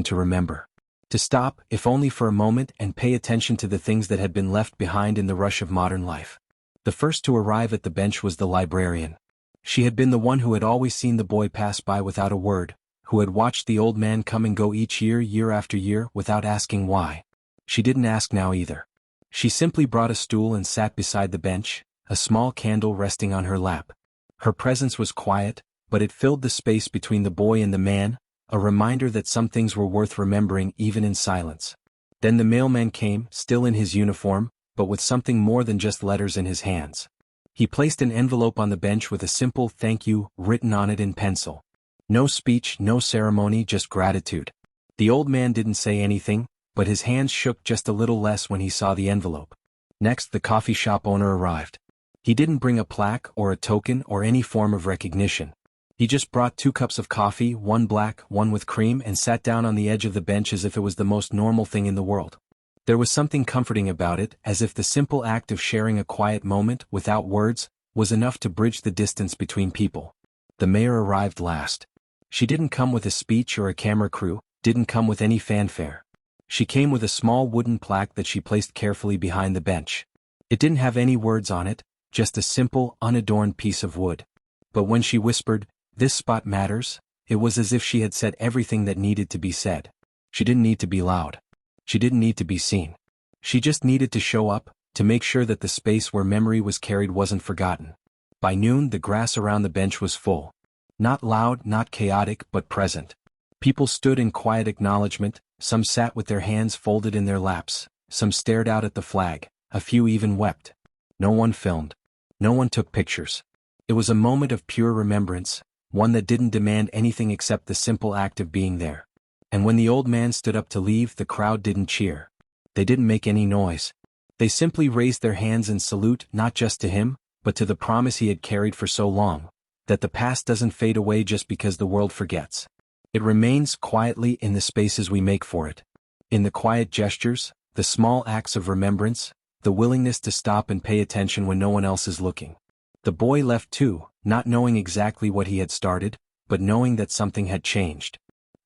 to remember. To stop, if only for a moment, and pay attention to the things that had been left behind in the rush of modern life. The first to arrive at the bench was the librarian. She had been the one who had always seen the boy pass by without a word, who had watched the old man come and go each year, year after year, without asking why. She didn't ask now either. She simply brought a stool and sat beside the bench, a small candle resting on her lap. Her presence was quiet, but it filled the space between the boy and the man, a reminder that some things were worth remembering even in silence. Then the mailman came, still in his uniform, but with something more than just letters in his hands. He placed an envelope on the bench with a simple "thank you" written on it in pencil. No speech, no ceremony, just gratitude. The old man didn't say anything, but his hands shook just a little less when he saw the envelope. Next, the coffee shop owner arrived. He didn't bring a plaque or a token or any form of recognition. He just brought 2 cups of coffee, one black, one with cream, and sat down on the edge of the bench as if it was the most normal thing in the world. There was something comforting about it, as if the simple act of sharing a quiet moment, without words, was enough to bridge the distance between people. The mayor arrived last. She didn't come with a speech or a camera crew, didn't come with any fanfare. She came with a small wooden plaque that she placed carefully behind the bench. It didn't have any words on it, just a simple, unadorned piece of wood. But when she whispered, "This spot matters," it was as if she had said everything that needed to be said. She didn't need to be loud. She didn't need to be seen. She just needed to show up, to make sure that the space where memory was carried wasn't forgotten. By noon, the grass around the bench was full. Not loud, not chaotic, but present. People stood in quiet acknowledgement, some sat with their hands folded in their laps, some stared out at the flag, a few even wept. No one filmed. No one took pictures. It was a moment of pure remembrance, one that didn't demand anything except the simple act of being there. And when the old man stood up to leave, the crowd didn't cheer. They didn't make any noise. They simply raised their hands in salute, not just to him, but to the promise he had carried for so long, that the past doesn't fade away just because the world forgets. It remains quietly in the spaces we make for it. In the quiet gestures, the small acts of remembrance, the willingness to stop and pay attention when no one else is looking. The boy left too, not knowing exactly what he had started, but knowing that something had changed.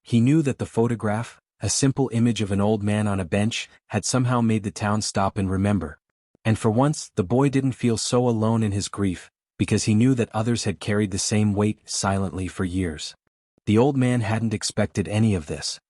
He knew that the photograph, a simple image of an old man on a bench, had somehow made the town stop and remember. And for once, the boy didn't feel so alone in his grief, because he knew that others had carried the same weight silently for years. The old man hadn't expected any of this.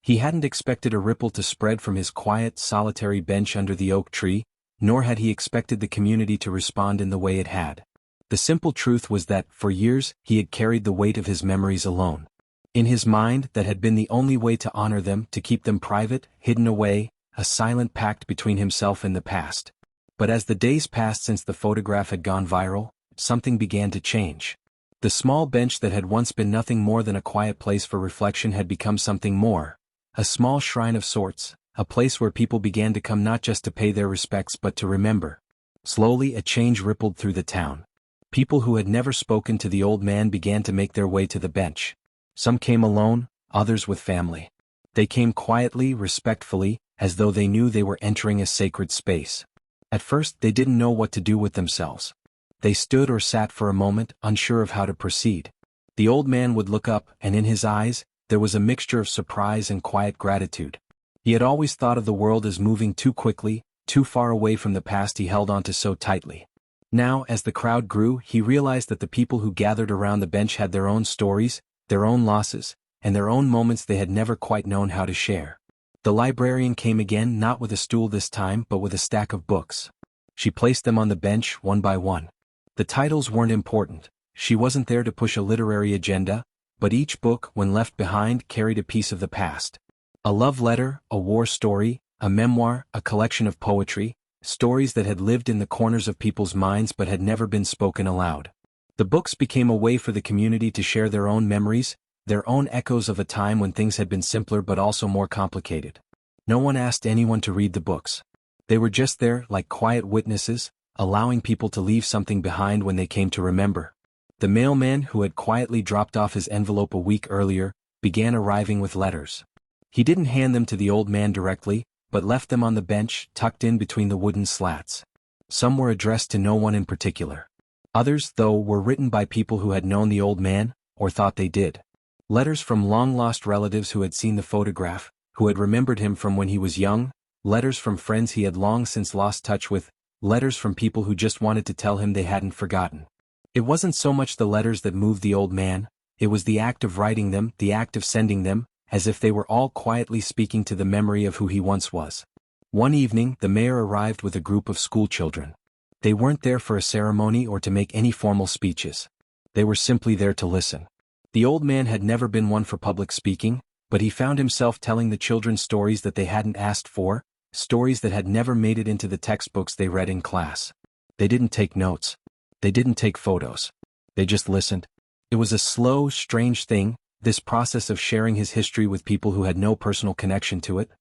He hadn't expected a ripple to spread from his quiet, solitary bench under the oak tree, nor had he expected the community to respond in the way it had. The simple truth was that, for years, he had carried the weight of his memories alone. In his mind, that had been the only way to honor them, to keep them private, hidden away, a silent pact between himself and the past. But as the days passed since the photograph had gone viral, something began to change. The small bench that had once been nothing more than a quiet place for reflection had become something more. A small shrine of sorts, a place where people began to come not just to pay their respects but to remember. Slowly a change rippled through the town. People who had never spoken to the old man began to make their way to the bench. Some came alone, others with family. They came quietly, respectfully, as though they knew they were entering a sacred space. At first they didn't know what to do with themselves. They stood or sat for a moment, unsure of how to proceed. The old man would look up, and in his eyes, there was a mixture of surprise and quiet gratitude. He had always thought of the world as moving too quickly, too far away from the past he held onto so tightly. Now, as the crowd grew, he realized that the people who gathered around the bench had their own stories, their own losses, and their own moments they had never quite known how to share. The librarian came again, not with a stool this time but with a stack of books. She placed them on the bench, one by one. The titles weren't important. She wasn't there to push a literary agenda, but each book, when left behind, carried a piece of the past. A love letter, a war story, a memoir, a collection of poetry, stories that had lived in the corners of people's minds but had never been spoken aloud. The books became a way for the community to share their own memories, their own echoes of a time when things had been simpler but also more complicated. No one asked anyone to read the books. They were just there, like quiet witnesses, allowing people to leave something behind when they came to remember. The mailman, who had quietly dropped off his envelope a week earlier, began arriving with letters. He didn't hand them to the old man directly, but left them on the bench, tucked in between the wooden slats. Some were addressed to no one in particular. Others, though, were written by people who had known the old man, or thought they did. Letters from long-lost relatives who had seen the photograph, who had remembered him from when he was young, letters from friends he had long since lost touch with, letters from people who just wanted to tell him they hadn't forgotten. It wasn't so much the letters that moved the old man, it was the act of writing them, the act of sending them, as if they were all quietly speaking to the memory of who he once was. One evening, the mayor arrived with a group of schoolchildren. They weren't there for a ceremony or to make any formal speeches. They were simply there to listen. The old man had never been one for public speaking, but he found himself telling the children stories that they hadn't asked for, stories that had never made it into the textbooks they read in class. They didn't take notes. They didn't take photos. They just listened. It was a slow, strange thing, this process of sharing his history with people who had no personal connection to it.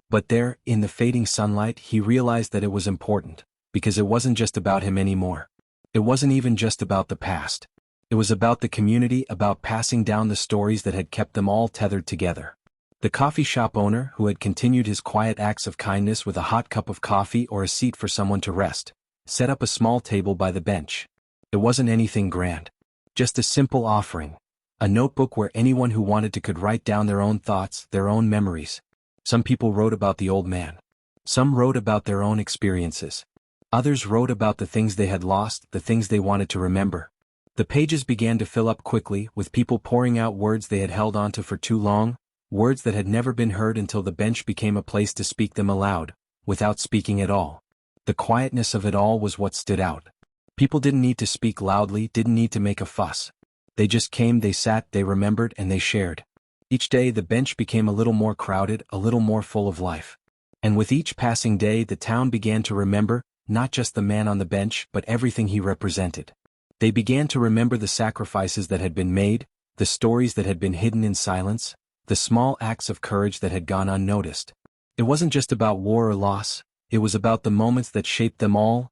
But there, in the fading sunlight, he realized that it was important, because it wasn't just about him anymore. It wasn't even just about the past. It was about the community, about passing down the stories that had kept them all tethered together. The coffee shop owner, who had continued his quiet acts of kindness with a hot cup of coffee or a seat for someone to rest, set up a small table by the bench. It wasn't anything grand. Just a simple offering. A notebook where anyone who wanted to could write down their own thoughts, their own memories. Some people wrote about the old man. Some wrote about their own experiences. Others wrote about the things they had lost, the things they wanted to remember. The pages began to fill up quickly, with people pouring out words they had held onto for too long, words that had never been heard until the bench became a place to speak them aloud, without speaking at all. The quietness of it all was what stood out. People didn't need to speak loudly, didn't need to make a fuss. They just came, they sat, they remembered, and they shared. Each day the bench became a little more crowded, a little more full of life. And with each passing day the town began to remember, not just the man on the bench, but everything he represented. They began to remember the sacrifices that had been made, the stories that had been hidden in silence, the small acts of courage that had gone unnoticed. It wasn't just about war or loss, it was about the moments that shaped them all,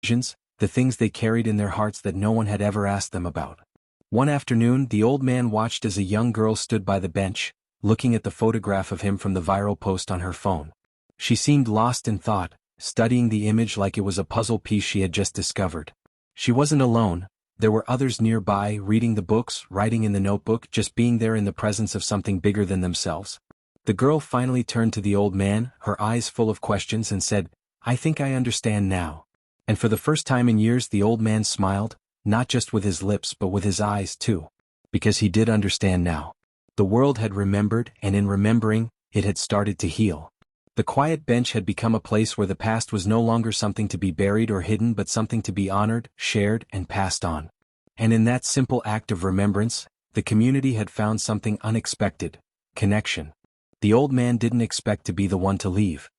the things they carried in their hearts that no one had ever asked them about. One afternoon the old man watched as a young girl stood by the bench, looking at the photograph of him from the viral post on her phone. She seemed lost in thought, studying the image like it was a puzzle piece she had just discovered. She wasn't alone. There were others nearby, reading the books, writing in the notebook, just being there in the presence of something bigger than themselves. The girl finally turned to the old man, her eyes full of questions, and said, "I think I understand now." And for the first time in years the old man smiled, not just with his lips but with his eyes too. Because he did understand now. The world had remembered, and in remembering, it had started to heal. The quiet bench had become a place where the past was no longer something to be buried or hidden but something to be honored, shared, and passed on. And in that simple act of remembrance, the community had found something unexpected: connection. The old man didn't expect to be the one to leave.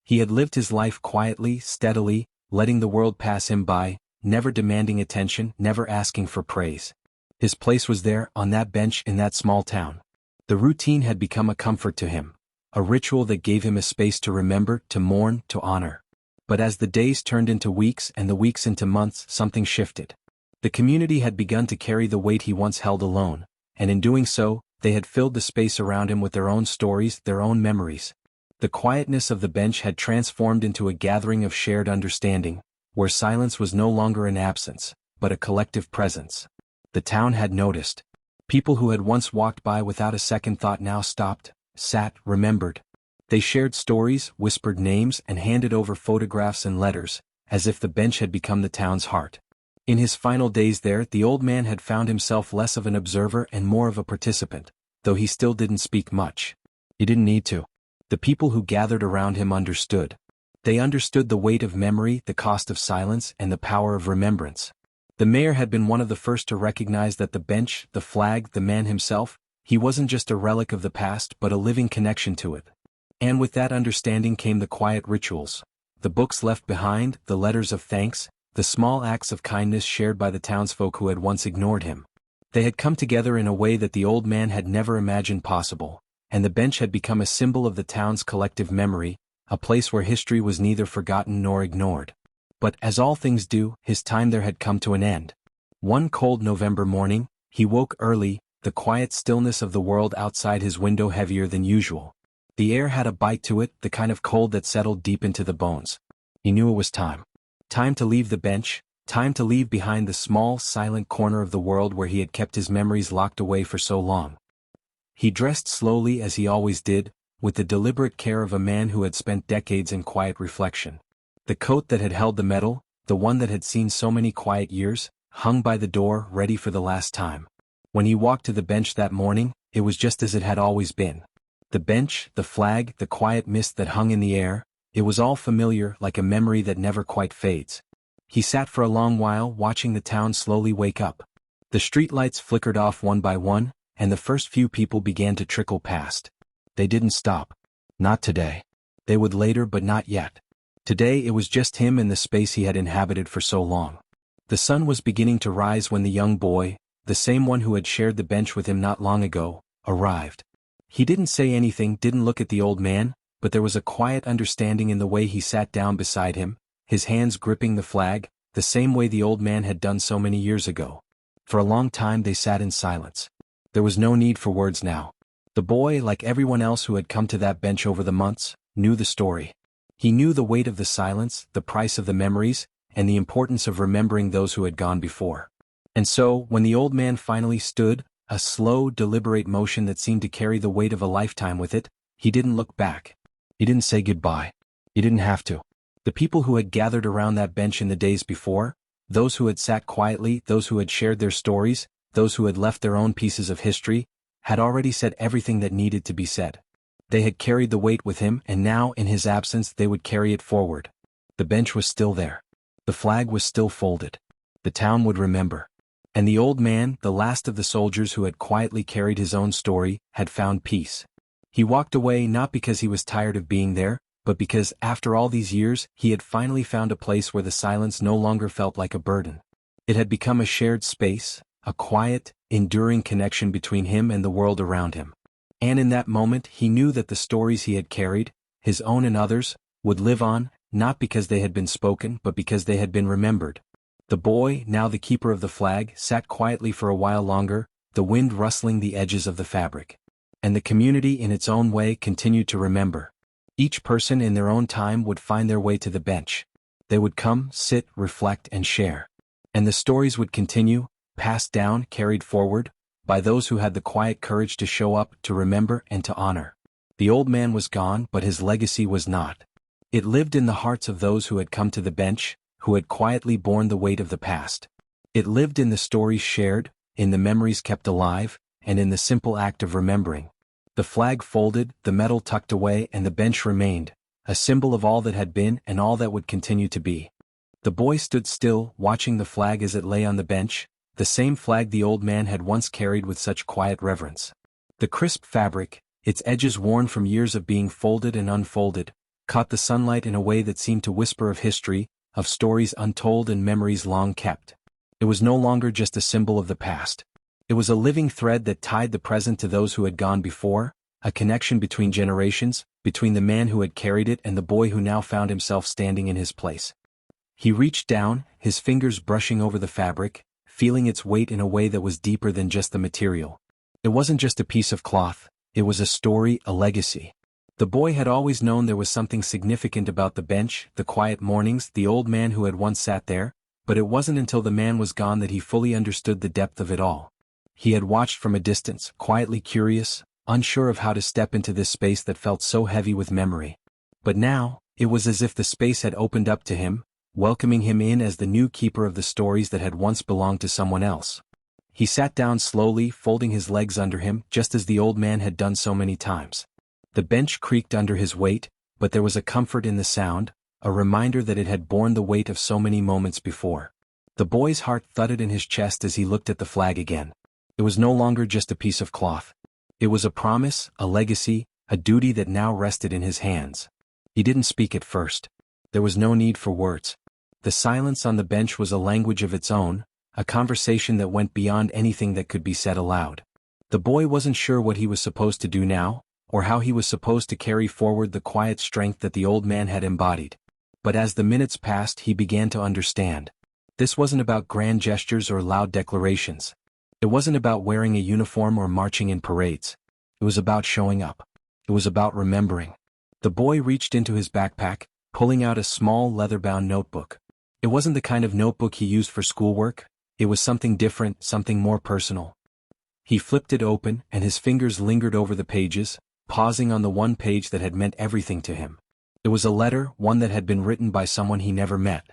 He had lived his life quietly, steadily, letting the world pass him by, never demanding attention, never asking for praise. His place was there, on that bench in that small town. The routine had become a comfort to him. A ritual that gave him a space to remember, to mourn, to honor. But as the days turned into weeks and the weeks into months, something shifted. The community had begun to carry the weight he once held alone, and in doing so, they had filled the space around him with their own stories, their own memories. The quietness of the bench had transformed into a gathering of shared understanding, where silence was no longer an absence, but a collective presence. The town had noticed. People who had once walked by without a second thought now stopped, sat, remembered. They shared stories, whispered names, and handed over photographs and letters, as if the bench had become the town's heart. In his final days there, the old man had found himself less of an observer and more of a participant, though he still didn't speak much. He didn't need to. The people who gathered around him understood. They understood the weight of memory, the cost of silence, and the power of remembrance. The mayor had been one of the first to recognize that the bench, the flag, the man himself, he wasn't just a relic of the past but a living connection to it. And with that understanding came the quiet rituals. The books left behind, the letters of thanks, the small acts of kindness shared by the townsfolk who had once ignored him. They had come together in a way that the old man had never imagined possible, and the bench had become a symbol of the town's collective memory, a place where history was neither forgotten nor ignored. But, as all things do, his time there had come to an end. One cold November morning, he woke early, the quiet stillness of the world outside his window heavier than usual. The air had a bite to it, the kind of cold that settled deep into the bones. He knew it was time. Time to leave the bench, time to leave behind the small, silent corner of the world where he had kept his memories locked away for so long. He dressed slowly as he always did, with the deliberate care of a man who had spent decades in quiet reflection. The coat that had held the medal, the one that had seen so many quiet years, hung by the door, ready for the last time. When he walked to the bench that morning, it was just as it had always been. The bench, the flag, the quiet mist that hung in the air, it was all familiar, like a memory that never quite fades. He sat for a long while, watching the town slowly wake up. The streetlights flickered off one by one, and the first few people began to trickle past. They didn't stop. Not today. They would later, but not yet. Today it was just him and the space he had inhabited for so long. The sun was beginning to rise when the young boy, the same one who had shared the bench with him not long ago, arrived. He didn't say anything, didn't look at the old man, but there was a quiet understanding in the way he sat down beside him, his hands gripping the flag, the same way the old man had done so many years ago. For a long time they sat in silence. There was no need for words now. The boy, like everyone else who had come to that bench over the months, knew the story. He knew the weight of the silence, the price of the memories, and the importance of remembering those who had gone before. And so, when the old man finally stood, a slow, deliberate motion that seemed to carry the weight of a lifetime with it, he didn't look back. He didn't say goodbye. He didn't have to. The people who had gathered around that bench in the days before, those who had sat quietly, those who had shared their stories, those who had left their own pieces of history, had already said everything that needed to be said. They had carried the weight with him, and now, in his absence, they would carry it forward. The bench was still there. The flag was still folded. The town would remember. And the old man, the last of the soldiers who had quietly carried his own story, had found peace. He walked away not because he was tired of being there, but because, after all these years, he had finally found a place where the silence no longer felt like a burden. It had become a shared space, a quiet, enduring connection between him and the world around him. And in that moment he knew that the stories he had carried, his own and others, would live on, not because they had been spoken but because they had been remembered. The boy, now the keeper of the flag, sat quietly for a while longer, the wind rustling the edges of the fabric. And the community in its own way continued to remember. Each person in their own time would find their way to the bench. They would come, sit, reflect, and share. And the stories would continue, passed down, carried forward, by those who had the quiet courage to show up, to remember, and to honor. The old man was gone, but his legacy was not. It lived in the hearts of those who had come to the bench, who had quietly borne the weight of the past. It lived in the stories shared, in the memories kept alive, and in the simple act of remembering. The flag folded, the medal tucked away, and the bench remained, a symbol of all that had been and all that would continue to be. The boy stood still, watching the flag as it lay on the bench, the same flag the old man had once carried with such quiet reverence. The crisp fabric, its edges worn from years of being folded and unfolded, caught the sunlight in a way that seemed to whisper of history, of stories untold and memories long kept. It was no longer just a symbol of the past. It was a living thread that tied the present to those who had gone before, a connection between generations, between the man who had carried it and the boy who now found himself standing in his place. He reached down, his fingers brushing over the fabric, feeling its weight in a way that was deeper than just the material. It wasn't just a piece of cloth, it was a story, a legacy. The boy had always known there was something significant about the bench, the quiet mornings, the old man who had once sat there, but it wasn't until the man was gone that he fully understood the depth of it all. He had watched from a distance, quietly curious, unsure of how to step into this space that felt so heavy with memory. But now, it was as if the space had opened up to him, welcoming him in as the new keeper of the stories that had once belonged to someone else. He sat down slowly, folding his legs under him, just as the old man had done so many times. The bench creaked under his weight, but there was a comfort in the sound, a reminder that it had borne the weight of so many moments before. The boy's heart thudded in his chest as he looked at the flag again. It was no longer just a piece of cloth. It was a promise, a legacy, a duty that now rested in his hands. He didn't speak at first. There was no need for words. The silence on the bench was a language of its own, a conversation that went beyond anything that could be said aloud. The boy wasn't sure what he was supposed to do now, or how he was supposed to carry forward the quiet strength that the old man had embodied. But as the minutes passed, he began to understand. This wasn't about grand gestures or loud declarations. It wasn't about wearing a uniform or marching in parades. It was about showing up. It was about remembering. The boy reached into his backpack, pulling out a small leather-bound notebook. It wasn't the kind of notebook he used for schoolwork. It was something different, something more personal. He flipped it open, and his fingers lingered over the pages, pausing on the one page that had meant everything to him. It was a letter, one that had been written by someone he never met.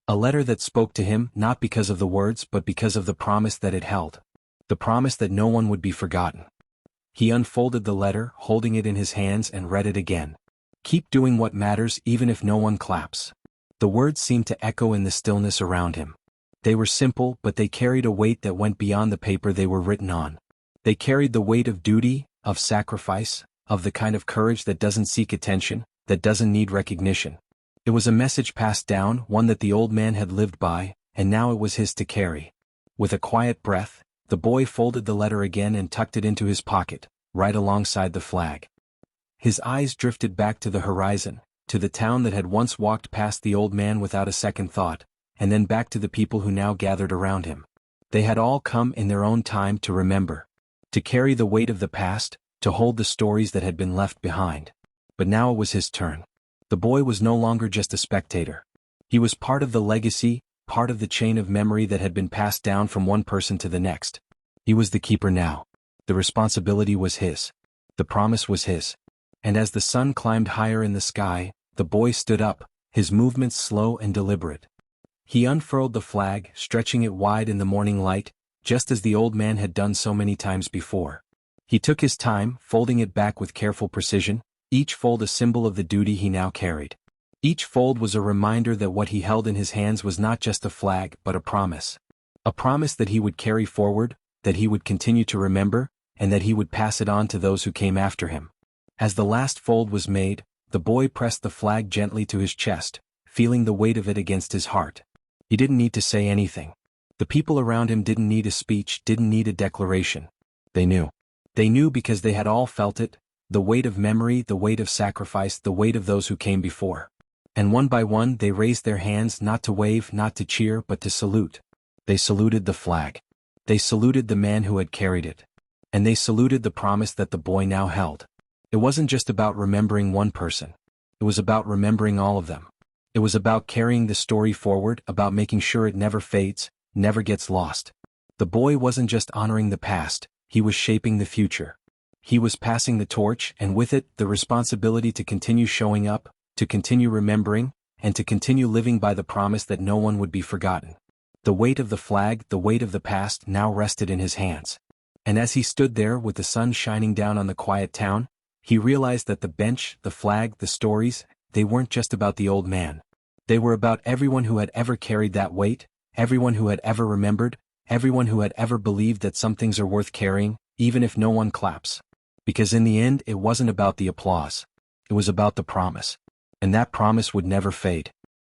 A letter that spoke to him not because of the words but because of the promise that it held. The promise that no one would be forgotten. He unfolded the letter, holding it in his hands, and read it again. Keep doing what matters even if no one claps. The words seemed to echo in the stillness around him. They were simple, but they carried a weight that went beyond the paper they were written on. They carried the weight of duty, of sacrifice, of the kind of courage that doesn't seek attention, that doesn't need recognition. It was a message passed down, one that the old man had lived by, and now it was his to carry. With a quiet breath, the boy folded the letter again and tucked it into his pocket, right alongside the flag. His eyes drifted back to the horizon, to the town that had once walked past the old man without a second thought, and then back to the people who now gathered around him. They had all come in their own time to remember, to carry the weight of the past, to hold the stories that had been left behind. But now it was his turn. The boy was no longer just a spectator. He was part of the legacy, part of the chain of memory that had been passed down from one person to the next. He was the keeper now. The responsibility was his. The promise was his. And as the sun climbed higher in the sky, the boy stood up, his movements slow and deliberate. He unfurled the flag, stretching it wide in the morning light, just as the old man had done so many times before. He took his time, folding it back with careful precision, each fold a symbol of the duty he now carried. Each fold was a reminder that what he held in his hands was not just a flag but a promise. A promise that he would carry forward, that he would continue to remember, and that he would pass it on to those who came after him. As the last fold was made, the boy pressed the flag gently to his chest, feeling the weight of it against his heart. He didn't need to say anything. The people around him didn't need a speech, didn't need a declaration. They knew. They knew because they had all felt it, the weight of memory, the weight of sacrifice, the weight of those who came before. And one by one they raised their hands, not to wave, not to cheer, but to salute. They saluted the flag. They saluted the man who had carried it. And they saluted the promise that the boy now held. It wasn't just about remembering one person. It was about remembering all of them. It was about carrying the story forward, about making sure it never fades, never gets lost. The boy wasn't just honoring the past, he was shaping the future. He was passing the torch, and with it, the responsibility to continue showing up, to continue remembering, and to continue living by the promise that no one would be forgotten. The weight of the flag, the weight of the past, now rested in his hands. And as he stood there with the sun shining down on the quiet town, he realized that the bench, the flag, the stories, they weren't just about the old man. They were about everyone who had ever carried that weight, everyone who had ever remembered, everyone who had ever believed that some things are worth carrying, even if no one claps. Because in the end, it wasn't about the applause. It was about the promise. And that promise would never fade.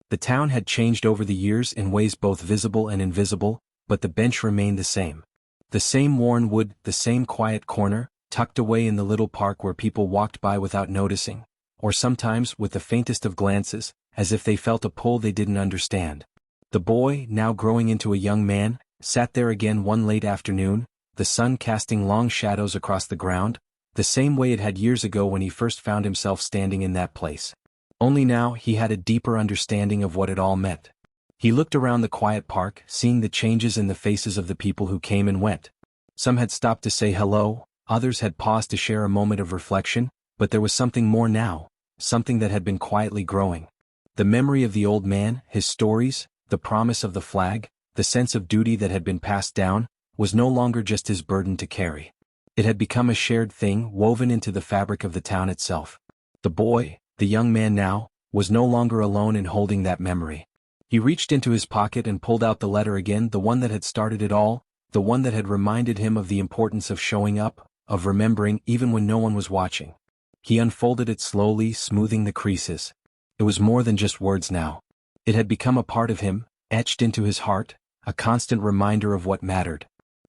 The town had changed over the years in ways both visible and invisible, but the bench remained the same. The same worn wood, the same quiet corner, tucked away in the little park where people walked by without noticing, or sometimes with the faintest of glances, as if they felt a pull they didn't understand. The boy, now growing into a young man, sat there again one late afternoon, the sun casting long shadows across the ground, the same way it had years ago when he first found himself standing in that place. Only now he had a deeper understanding of what it all meant. He looked around the quiet park, seeing the changes in the faces of the people who came and went. Some had stopped to say hello, others had paused to share a moment of reflection, but there was something more now, something that had been quietly growing. The memory of the old man, his stories, the promise of the flag, the sense of duty that had been passed down, was no longer just his burden to carry. It had become a shared thing woven into the fabric of the town itself. The boy, the young man now, was no longer alone in holding that memory. He reached into his pocket and pulled out the letter again, the one that had started it all, the one that had reminded him of the importance of showing up, of remembering even when no one was watching. He unfolded it slowly, smoothing the creases. It was more than just words now. It had become a part of him, etched into his heart, a constant reminder of what mattered.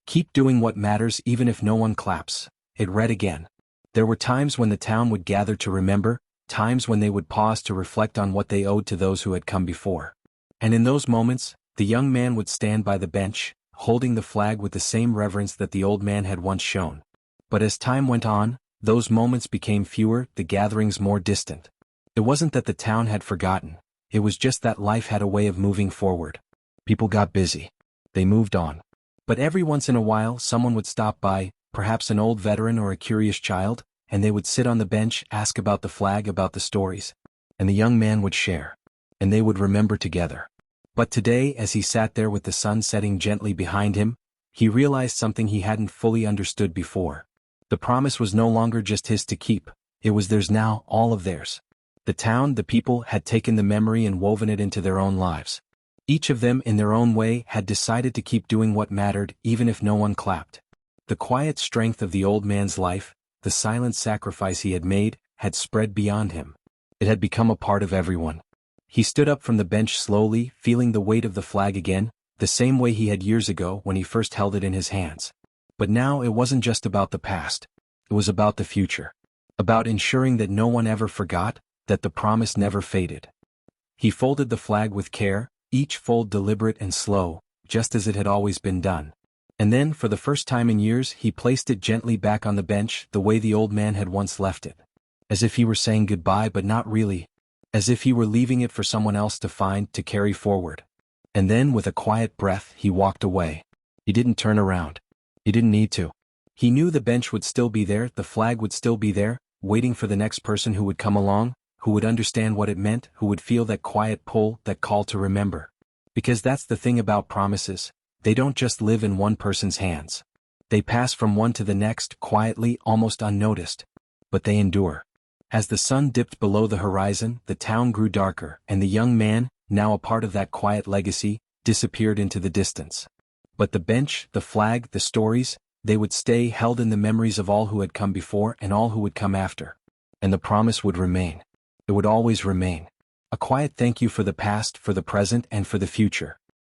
Keep doing what matters even if no one claps, it read again. There were times when the town would gather to remember, times when they would pause to reflect on what they owed to those who had come before. And in those moments, the young man would stand by the bench, holding the flag with the same reverence that the old man had once shown. But as time went on, those moments became fewer, the gatherings more distant. It wasn't that the town had forgotten, it was just that life had a way of moving forward. People got busy. They moved on. But every once in a while someone would stop by, perhaps an old veteran or a curious child, and they would sit on the bench, ask about the flag, about the stories. And the young man would share. And they would remember together. But today, as he sat there with the sun setting gently behind him, he realized something he hadn't fully understood before. The promise was no longer just his to keep, it was theirs now, all of theirs. The town, the people, had taken the memory and woven it into their own lives. Each of them in their own way had decided to keep doing what mattered even if no one clapped. The quiet strength of the old man's life, the silent sacrifice he had made, had spread beyond him. It had become a part of everyone. He stood up from the bench slowly, feeling the weight of the flag again, the same way he had years ago when he first held it in his hands. But now it wasn't just about the past. It was about the future. About ensuring that no one ever forgot, that the promise never faded. He folded the flag with care, each fold deliberate and slow, just as it had always been done. And then, for the first time in years, he placed it gently back on the bench the way the old man had once left it. As if he were saying goodbye but not really. As if he were leaving it for someone else to find, to carry forward. And then, with a quiet breath, he walked away. He didn't turn around. He didn't need to. He knew the bench would still be there, the flag would still be there, waiting for the next person who would come along, who would understand what it meant, who would feel that quiet pull, that call to remember. Because that's the thing about promises, they don't just live in one person's hands. They pass from one to the next, quietly, almost unnoticed. But they endure. As the sun dipped below the horizon, the town grew darker, and the young man, now a part of that quiet legacy, disappeared into the distance. But the bench, the flag, the stories, they would stay held in the memories of all who had come before and all who would come after. And the promise would remain. It would always remain. A quiet thank you for the past, for the present, and for the future.